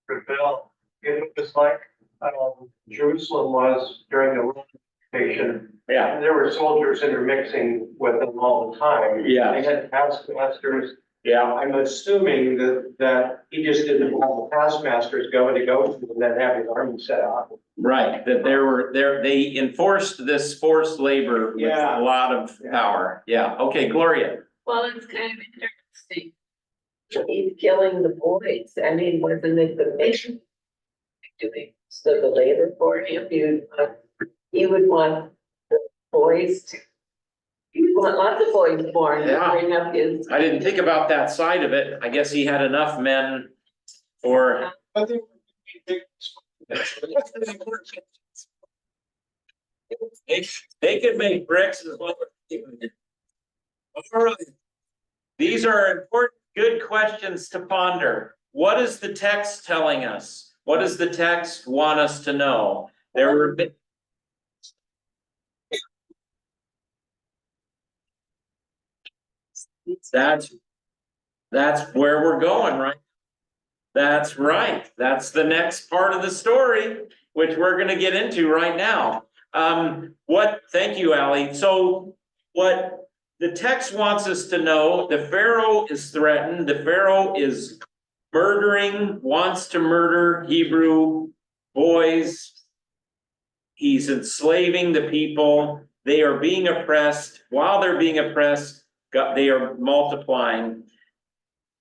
Rebel, if it was like, Jerusalem was during the Roman occupation, Yeah, and there were soldiers intermixing with them all the time. Yeah. They had taskmasters. yeah, I'm assuming that he just didn't have the taskmasters go to and then have his army set up. right, that they enforced this forced labor with Yeah. a lot of power. Yeah, okay, Gloria. Well, it's kind of interesting. He's killing the boys. I mean, wasn't it the mission? Doing, so the labor for him, you would want the boys to. You would want lots of boys born to Yeah. bring up his. I didn't think about that side of it. I guess he had enough men for. They could make bricks as well. All right. These are important, good questions to ponder. What is the text telling us? What does the text want us to know? There were. That's where we're going, right? That's right. That's the next part of the story, which we're gonna get into right now. Thank you, Ally. So what the text wants us to know, the Pharaoh is threatened, the Pharaoh is murdering, wants to murder Hebrew boys. He's enslaving the people. They are being oppressed. While they're being oppressed, they are multiplying.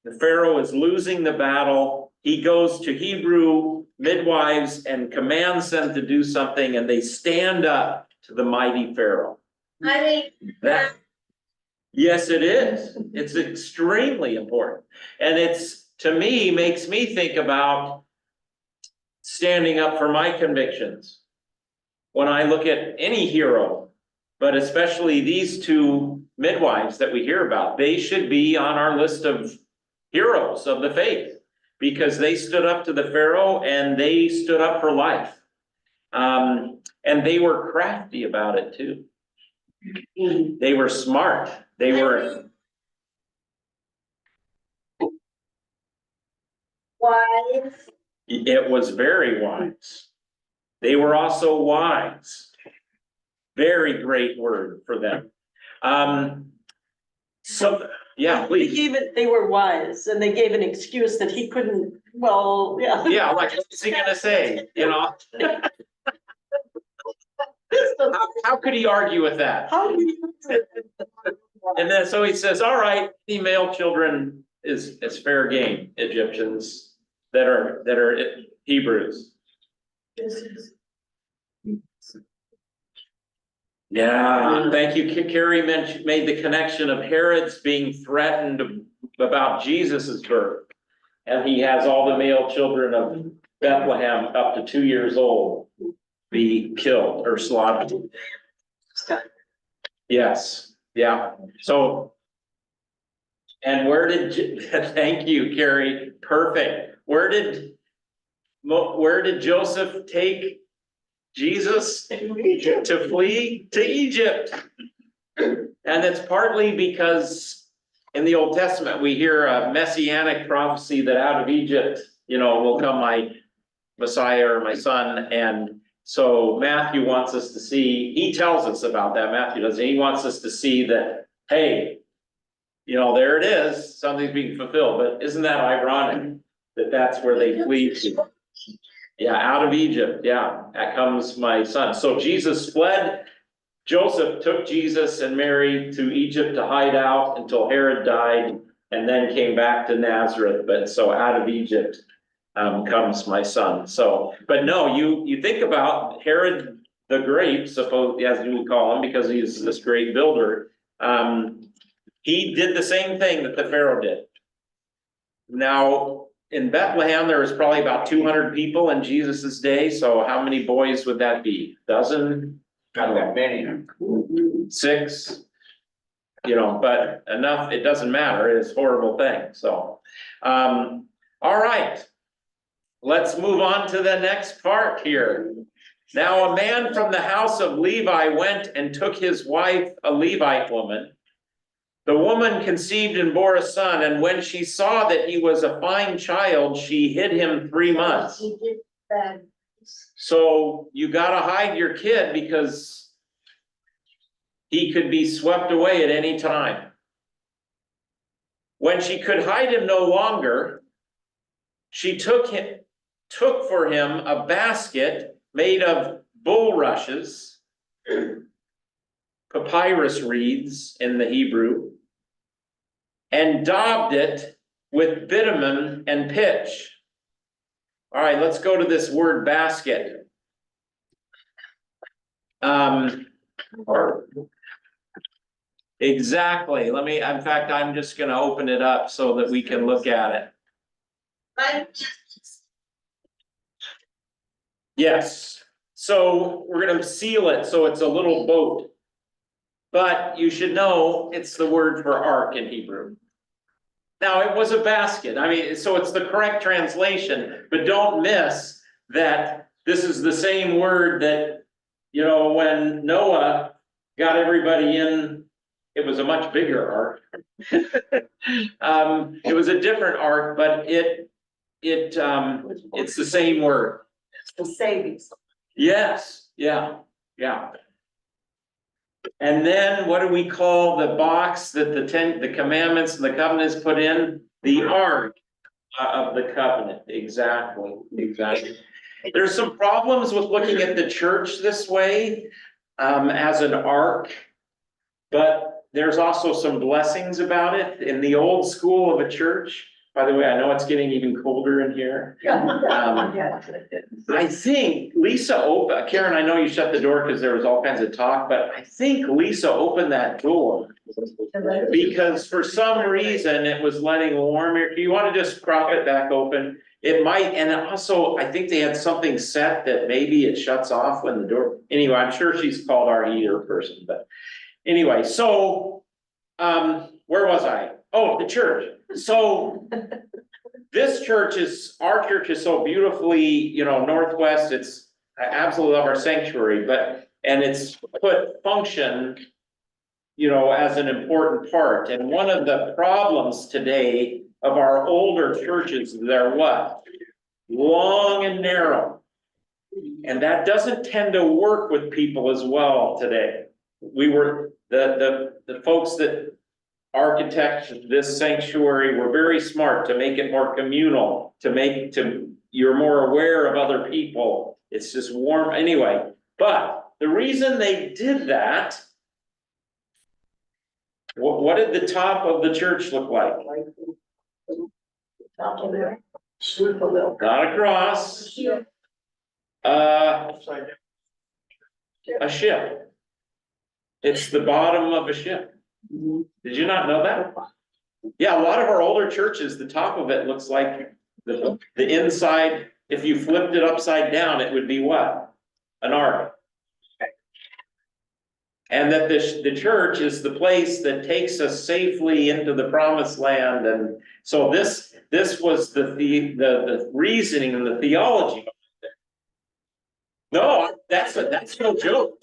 The Pharaoh is losing the battle. He goes to Hebrew midwives and commands them to do something, and they stand up to the mighty Pharaoh. I mean, That, yes, it is. It's extremely important. And it's, to me, makes me think about standing up for my convictions. When I look at any hero, but especially these two midwives that we hear about, they should be on our list of heroes of the faith, because they stood up to the Pharaoh and they stood up for life. And they were crafty about it too. They were smart. They were. wise. It was very wise. They were also wise. Very great word for them. So, yeah, They please. gave it, they were wise, and they gave an excuse that he couldn't, well, yeah. Yeah, like, what's he gonna say, you know? How could he argue with that? How do you? And then, so he says, all right, female children is fair game, Egyptians that are Hebrews. Yeah, thank you. Carrie made the connection of Herod's being threatened about Jesus's birth. And he has all the male children of Bethlehem up to 2 years old be killed or slaughtered. Yes, yeah, so. And where did, thank you, Carrie, perfect. Where did Joseph take Jesus? To flee to Egypt. And it's partly because in the Old Testament, we hear a messianic prophecy that out of Egypt, will come my Messiah or my son. And so Matthew wants us to see, he tells us about that, Matthew does, he wants us to see that, hey, there it is, something's being fulfilled. But isn't that ironic that that's where they flee to? Yeah, out of Egypt, yeah, that comes my son. So Jesus fled, Joseph took Jesus and Mary to Egypt to hide out until Herod died, and then came back to Nazareth. But so out of Egypt comes my son. So, but no, you think about Herod, the Great, suppose, as you would call him, because he's this great builder, he did the same thing that the Pharaoh did. Now, in Bethlehem, there was probably about 200 people in Jesus's day, so how many boys would that be? Dozen? Not that many. 6? You know, but enough, it doesn't matter, it's a horrible thing, so. All right. Let's move on to the next part here. Now, a man from the house of Levi went and took his wife, a Levite woman. The woman conceived and bore a son, and when she saw that he was a fine child, she hid him 3 months. So you gotta hide your kid because he could be swept away at any time. When she could hide him no longer, she took for him a basket made of bulrushes, papyrus reeds in the Hebrew, and daubed it with bitumen and pitch. All right, let's go to this word basket. Exactly. In fact, I'm just gonna open it up so that we can look at it. Yes, so we're gonna seal it, so it's a little boat. But you should know, it's the word for ark in Hebrew. Now, it was a basket, I mean, so it's the correct translation, but don't miss that this is the same word that, you know, when Noah got everybody in, it was a much bigger ark. It was a different ark, but it's the same word. The savings. Yes, yeah. And then what do we call the box that the commandments and the covenants put in? The ark of the covenant, exactly. There's some problems with looking at the church this way, as an ark. But there's also some blessings about it. In the old school of a church, by the way, I know it's getting even colder in here. I think Lisa Karen, I know you shut the door because there was all kinds of talk, but I think Lisa opened that door because for some reason it was letting warm air. Do you want to just prop it back open? It might, and also I think they had something set that maybe it shuts off when the door, anyway, I'm sure she's called our heater person, but anyway, so, where was I? Oh, the church. So our church is so beautifully, you know, Northwest, I absolutely love our sanctuary, and it's put function, you know, as an important part. And one of the problems today of our older churches, they're what? Long and narrow. And that doesn't tend to work with people as well today. The folks that architect this sanctuary were very smart to make it more communal, you're more aware of other people. It's just warm anyway. But the reason they did that, what did the top of the church look like? Not a cross. A ship. It's the bottom of a ship. Did you not know that? Yeah, a lot of our older churches, the top of it looks like the inside. If you flipped it upside down, it would be what? An ark. And that the church is the place that takes us safely into the promised land. And so this was the reasoning and the theology. No, that's no joke.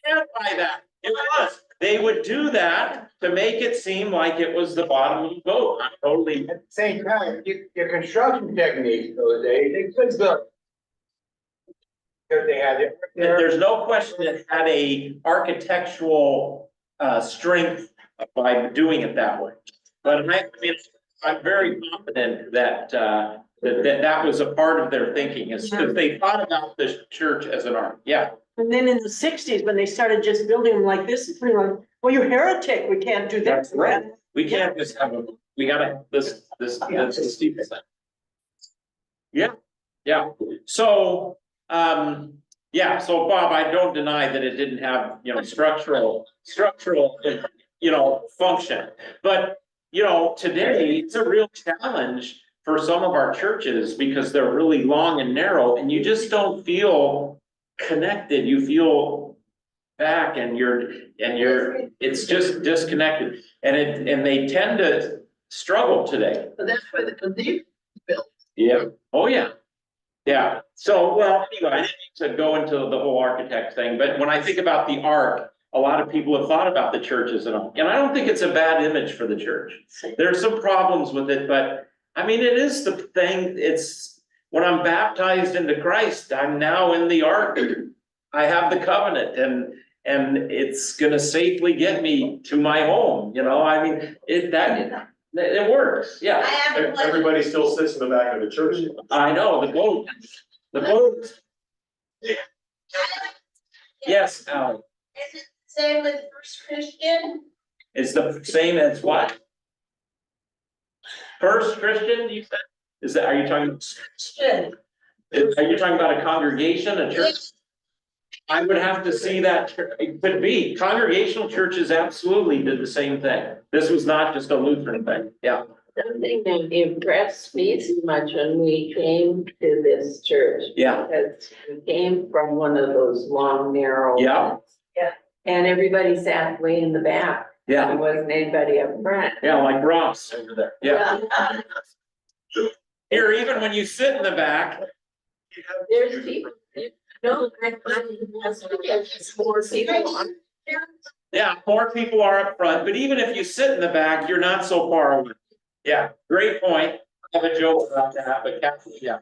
Stand by that. It was. They would do that to make it seem like it was the bottom of the boat. I'm totally. At the same time, your construction techniques those days, they could build. Because they had it. There's no question it had a architectural strength by doing it that way. But I'm very confident that that was a part of their thinking, is because they thought about this church as an ark. Yeah. And then in the 60s, when they started just building them like this, it's pretty like, well, you're heretic, we can't do that. That's right. We can't just have we gotta have this steep thing. Yeah. So, Yeah, so Bob, I don't deny that it didn't have, structural, function. But, today, it's a real challenge for some of our churches because they're really long and narrow and you just don't feel connected. You feel back and it's just disconnected. And they tend to struggle today. But that's where the cathedral was built. Yeah, oh, yeah. Yeah, so, well, anyway, I didn't need to go into the whole architect thing, but when I think about the ark, a lot of people have thought about the churches and I don't think it's a bad image for the church. There's some problems with it, but I mean, it is the thing, it's, when I'm baptized into Christ, I'm now in the ark. I have the covenant and it's gonna safely get me to my home, I mean, it works, yeah. Everybody still sits in the back of the church. I know, the boat. Yes, Ally, Is it the same with First Christian? it's the same as what? First Christian, you said? Are you talking about a congregation, a church? I would have to see that, it could be, congregational churches absolutely did the same thing. This was not just a Lutheran thing, yeah. Something that impressed me so much when we came to this church. Yeah. Because we came from one of those long, narrow. Yeah. ones. Yeah. And everybody sat way in the back. Yeah. There wasn't anybody up front. Yeah, like Ross over there, yeah. Here, even when you sit in the back, There's people, no, it's more people on. yeah, more people are up front, but even if you sit in the back, you're not so far away. Yeah, great point. I have a joke about that, but yeah.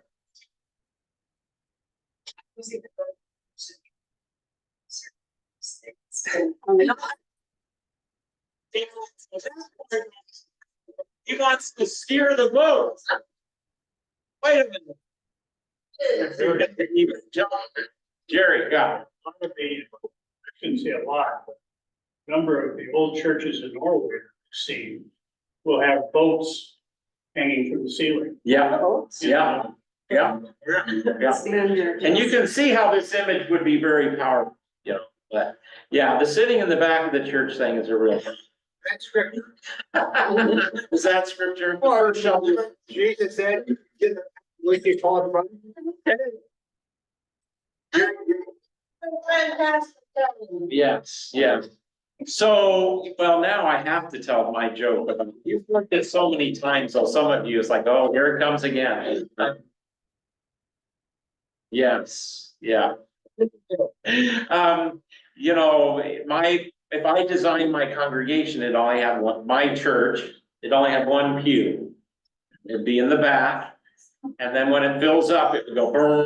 He wants to steer the boat. Wait a minute. Jerry, got it. I shouldn't say a lot, but a number of the old churches in Norway, I've seen, will have boats hanging from the ceiling. Yeah, yeah. And you can see how this image would be very powerful, but yeah, the sitting in the back of the church thing is a real. That's scripture. Is that scripture? Or Jesus said, what you call it from? Fantastic. Yes, yes. So, well, now I have to tell my joke, but you've looked at so many times, so some of you is like, oh, here it comes again. Yes, yeah. If I designed my congregation, it only had my church, it only had one pew. It'd be in the back, and then when it fills up, it would go burn.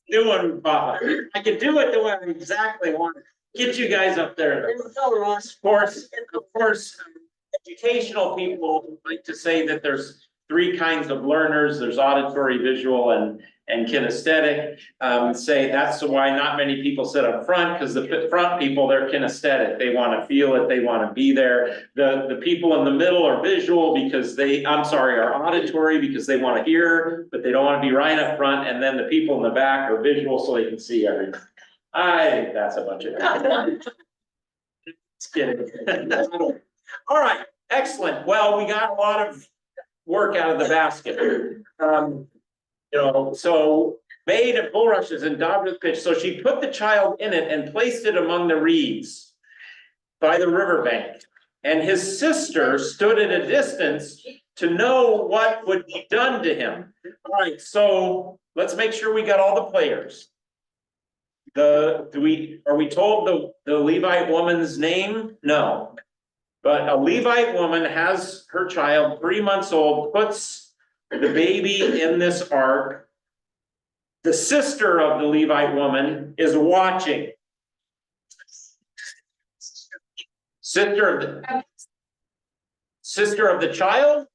New one, Papa. I could do it the way I exactly want. Get you guys up there. Of course, educational people like to say that there's three kinds of learners. There's auditory, visual, and kinesthetic. Say that's why not many people sit up front, because the front people, they're kinesthetic. They want to feel it. They want to be there. The people in the middle are visual because are auditory because they want to hear, but they don't want to be right up front. And then the people in the back are visual so they can see everything. I think that's a bunch of. Just kidding. All right, excellent. Well, we got a lot of work out of the basket. So made of bulrushes and daubed with pitch. So she put the child in it and placed it among the reeds by the riverbank. And his sister stood at a distance to know what would be done to him. All right, so let's make sure we got all the players. Are we told the Levite woman's name? No. But a Levite woman has her child 3 months old, puts the baby in this ark. The sister of the Levite woman is watching. Sister of the child?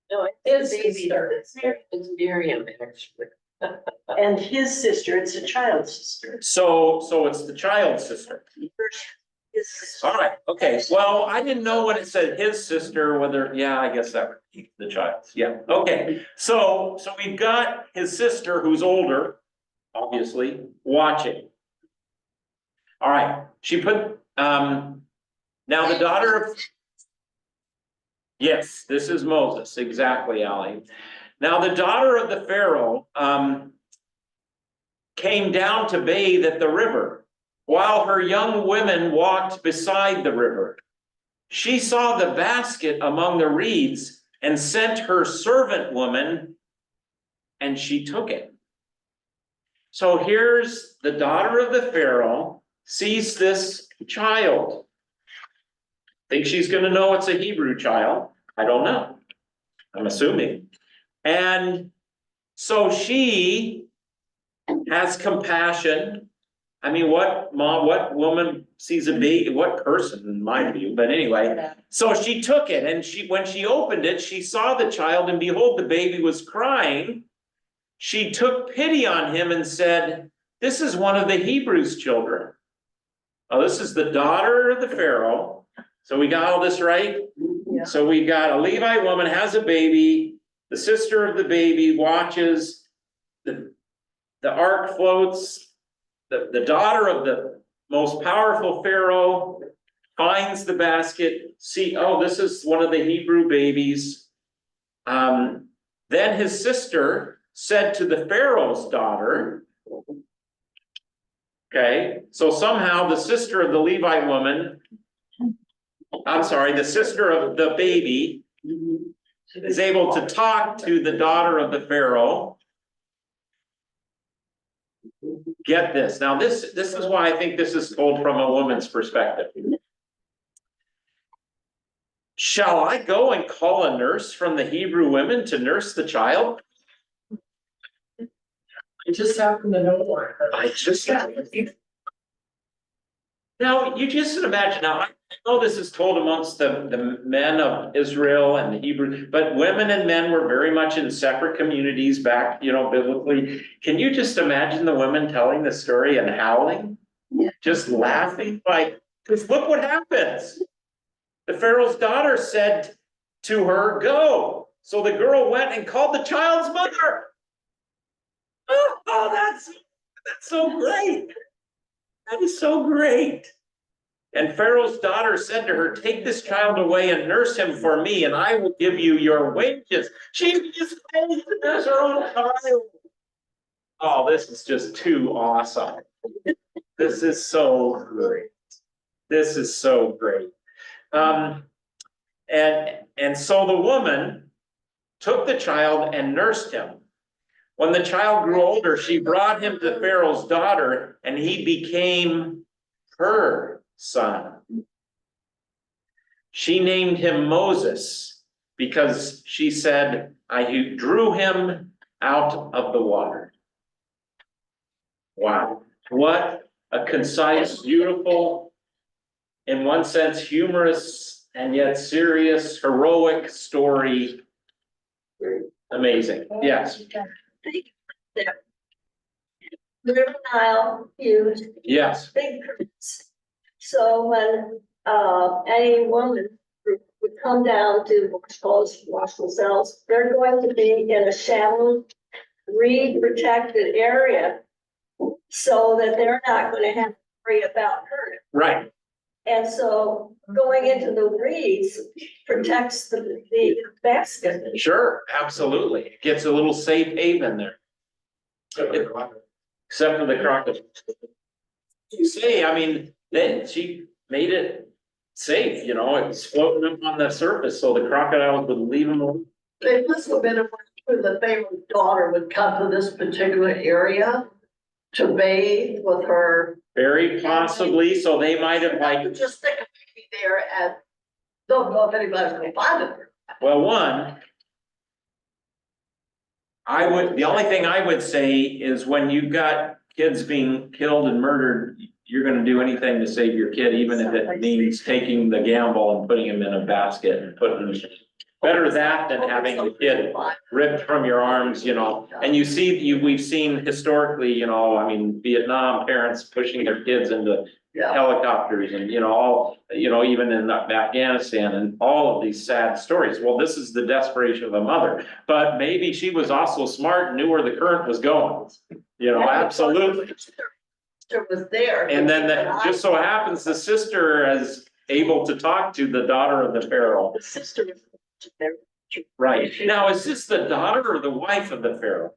No, it's his sister. It's Miriam, actually. And his sister, it's a child's sister. So it's the child's sister. All right, okay, well, I didn't know when it said his sister, whether, yeah, I guess that would be the child's, yeah, okay. So we've got his sister who's older, obviously, watching. All right, she put, now the daughter of. Yes, this is Moses, exactly, Ally. Now the daughter of the Pharaoh, came down to bathe at the river, while her young women walked beside the river. She saw the basket among the reeds and sent her servant woman, and she took it. So here's the daughter of the Pharaoh, sees this child. Think she's gonna know it's a Hebrew child? I don't know. I'm assuming. And so she has compassion. I mean, what mom, what woman sees a baby, what person in my view, but anyway. So she took it, and when she opened it, she saw the child, and behold, the baby was crying. She took pity on him and said, "This is one of the Hebrews' children." Oh, this is the daughter of the Pharaoh. So we got all this right? Yeah. So we got a Levite woman has a baby, the sister of the baby watches, the ark floats, the daughter of the most powerful Pharaoh finds the basket, see, oh, this is one of the Hebrew babies. Then his sister said to the Pharaoh's daughter, okay, so somehow the sister of the Levite woman, I'm sorry, the sister of the baby is able to talk to the daughter of the Pharaoh. Get this. Now this is why I think this is told from a woman's perspective. Shall I go and call a nurse from the Hebrew women to nurse the child? I just happen to know her. I just happen to. Now, you just imagine, now, I know this is told amongst the men of Israel and the Hebrew, but women and men were very much in separate communities back, biblically. Can you just imagine the women telling the story and howling? Yeah. Just laughing, because look what happens. The Pharaoh's daughter said to her, "Go." So the girl went and called the child's mother. Oh, that's so great. That is so great. And Pharaoh's daughter said to her, "Take this child away and nurse him for me, and I will give you your wages." She just pays to nurse her own child. Oh, this is just too awesome. This is so great. This is so great. And so the woman took the child and nursed him. When the child grew older, she brought him to Pharaoh's daughter, and he became her son. She named him Moses because she said, "I drew him out of the water." Wow, what a concise, beautiful, in one sense, humorous and yet serious, heroic story. Amazing, yes. River Nile used Yes, big curtains. So when any woman would come down to wash clothes, wash themselves, they're going to be in a shallow, reed protected area so that they're not going to have to worry about hurt. right, And so going into the reeds protects the basket. sure, absolutely. It gets a little safe haven there, except for the crocodile. You say, I mean, then she made it safe, it was floating up on the surface, so the crocodiles would leave them alone. It must have been when the Pharaoh's daughter would come to this particular area to bathe with her. Very possibly, so they might have I could just stick a baby there and don't know if anybody's gonna find it. well, the only thing I would say is when you've got kids being killed and murdered, you're gonna do anything to save your kid, even if it means taking the gamble and putting him in a basket and putting Better that than having the kid ripped from your arms, you know, and we've seen historically, you know, I mean, Vietnam parents pushing their kids into Yeah. helicopters and, you know, all, you know, even in Afghanistan and all of these sad stories. Well, this is the desperation of a mother, but maybe she was also smart and knew where the current was going. You know, absolutely. Sister was there. And then just so happens the sister is able to talk to the daughter of the pharaoh. The sister was there. Right. Now, is this the daughter or the wife of the pharaoh?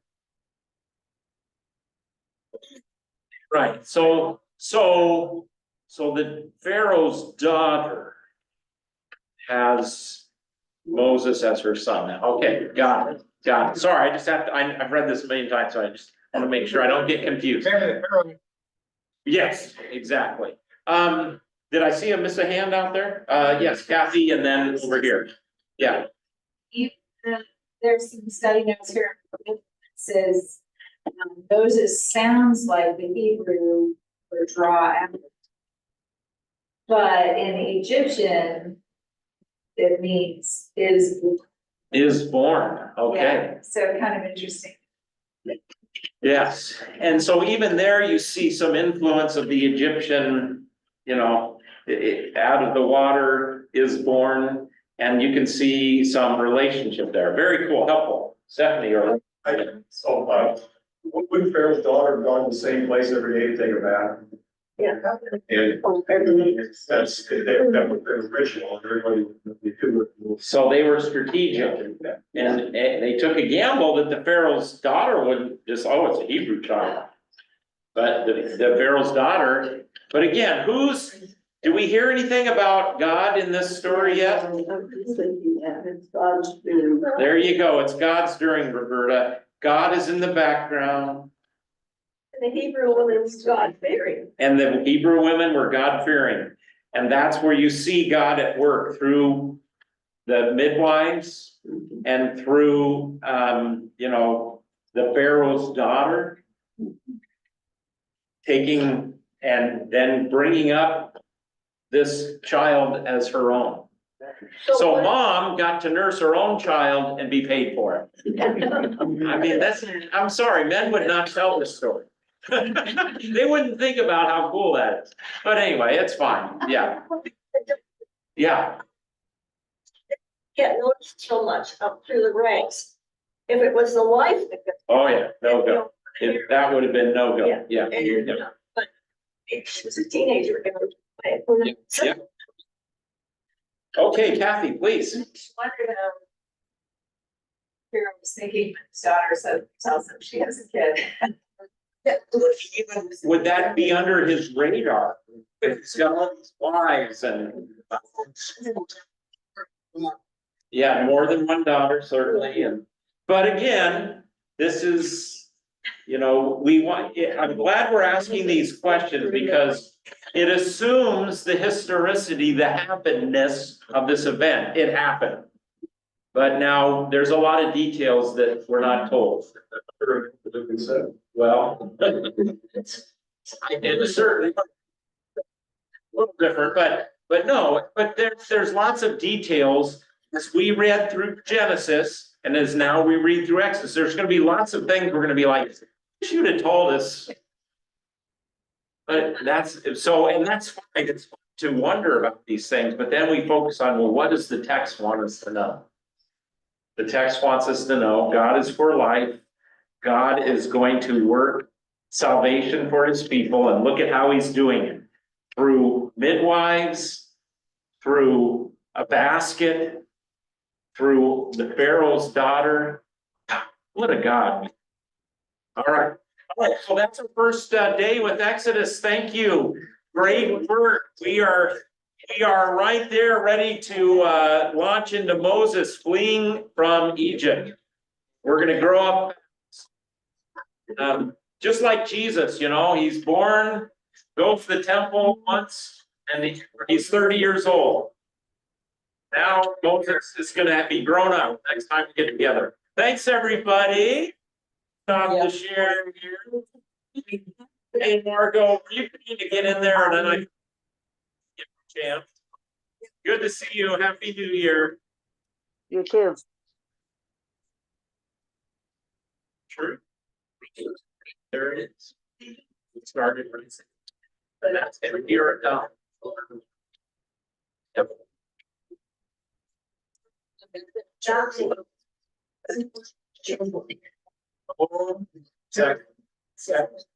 Right, so the pharaoh's daughter has Moses as her son. Okay, got it. Sorry, I just have to, I've read this a million times, so I just want to make sure I don't get confused. Yes, exactly. Did I miss a hand out there? Yes, Kathy, and then over here. Yeah. There's some study notes here. It says, Moses sounds like the Hebrew for draw out. But in the Egyptian, it means Is born, okay. Yeah, so kind of interesting. Yes, and so even there you see some influence of the Egyptian, you know, out of the water is born, and you can see some relationship there. Very cool, helpful. Stephanie, or Would Pharaoh's daughter have gone to the same place every day to take a bath? Yeah. And that's, that was their ritual, everybody. so they were strategic, and they took a gamble that the Pharaoh's daughter wouldn't just, oh, it's a Hebrew child. But the Pharaoh's daughter, but again, do we hear anything about God in this story yet? It's God's doing. There you go, it's God's doing, Roberta. God is in the background. And the Hebrew woman was God-fearing. And the Hebrew women were God-fearing. And that's where you see God at work through the midwives and through, you know, the Pharaoh's daughter. Taking and then bringing up this child as her own. So mom got to nurse her own child and be paid for it. I mean, I'm sorry, men would not tell this story. They wouldn't think about how cool that is. But anyway, it's fine, yeah. Yeah. Get noticed so much up through the ranks. If it was the wife that got. Oh, yeah, no go. That would have been no go, yeah. But if she was a teenager. Yeah. Okay, Kathy, please. I just wondered how Pharaoh was thinking when his daughter tells him she has a kid. Would that be under his radar? If he's got all these wives and. Yeah, more than one daughter, certainly, but again, this is, you know, I'm glad we're asking these questions because it assumes the historicity, the happenedness of this event. It happened. But now there's a lot of details that we're not told. Well, in a certain, a little different, but no, but there's lots of details as we read through Genesis and as now we read through Exodus. There's going to be lots of things we're going to be like, you should have told us. But that's fine. It's fun to wonder about these things, but then we focus on, well, what does the text want us to know? The text wants us to know God is for life. God is going to work salvation for his people, and look at how he's doing it. Through midwives, through a basket, through the Pharaoh's daughter. What a God. All right, so that's our first day with Exodus. Thank you. Great work. We are right there ready to launch into Moses fleeing from Egypt. We're going to grow up just like Jesus, you know, he's born, goes to the temple once, and he's 30 years old. Now Moses is going to be grown up next time we get together. Thanks, everybody. Stop the share here. Hey, Margot, you need to get in there and then I give you a chance. Good to see you. Happy New Year. You too. True. There it is. It started. And that's every year now. Yep. Second.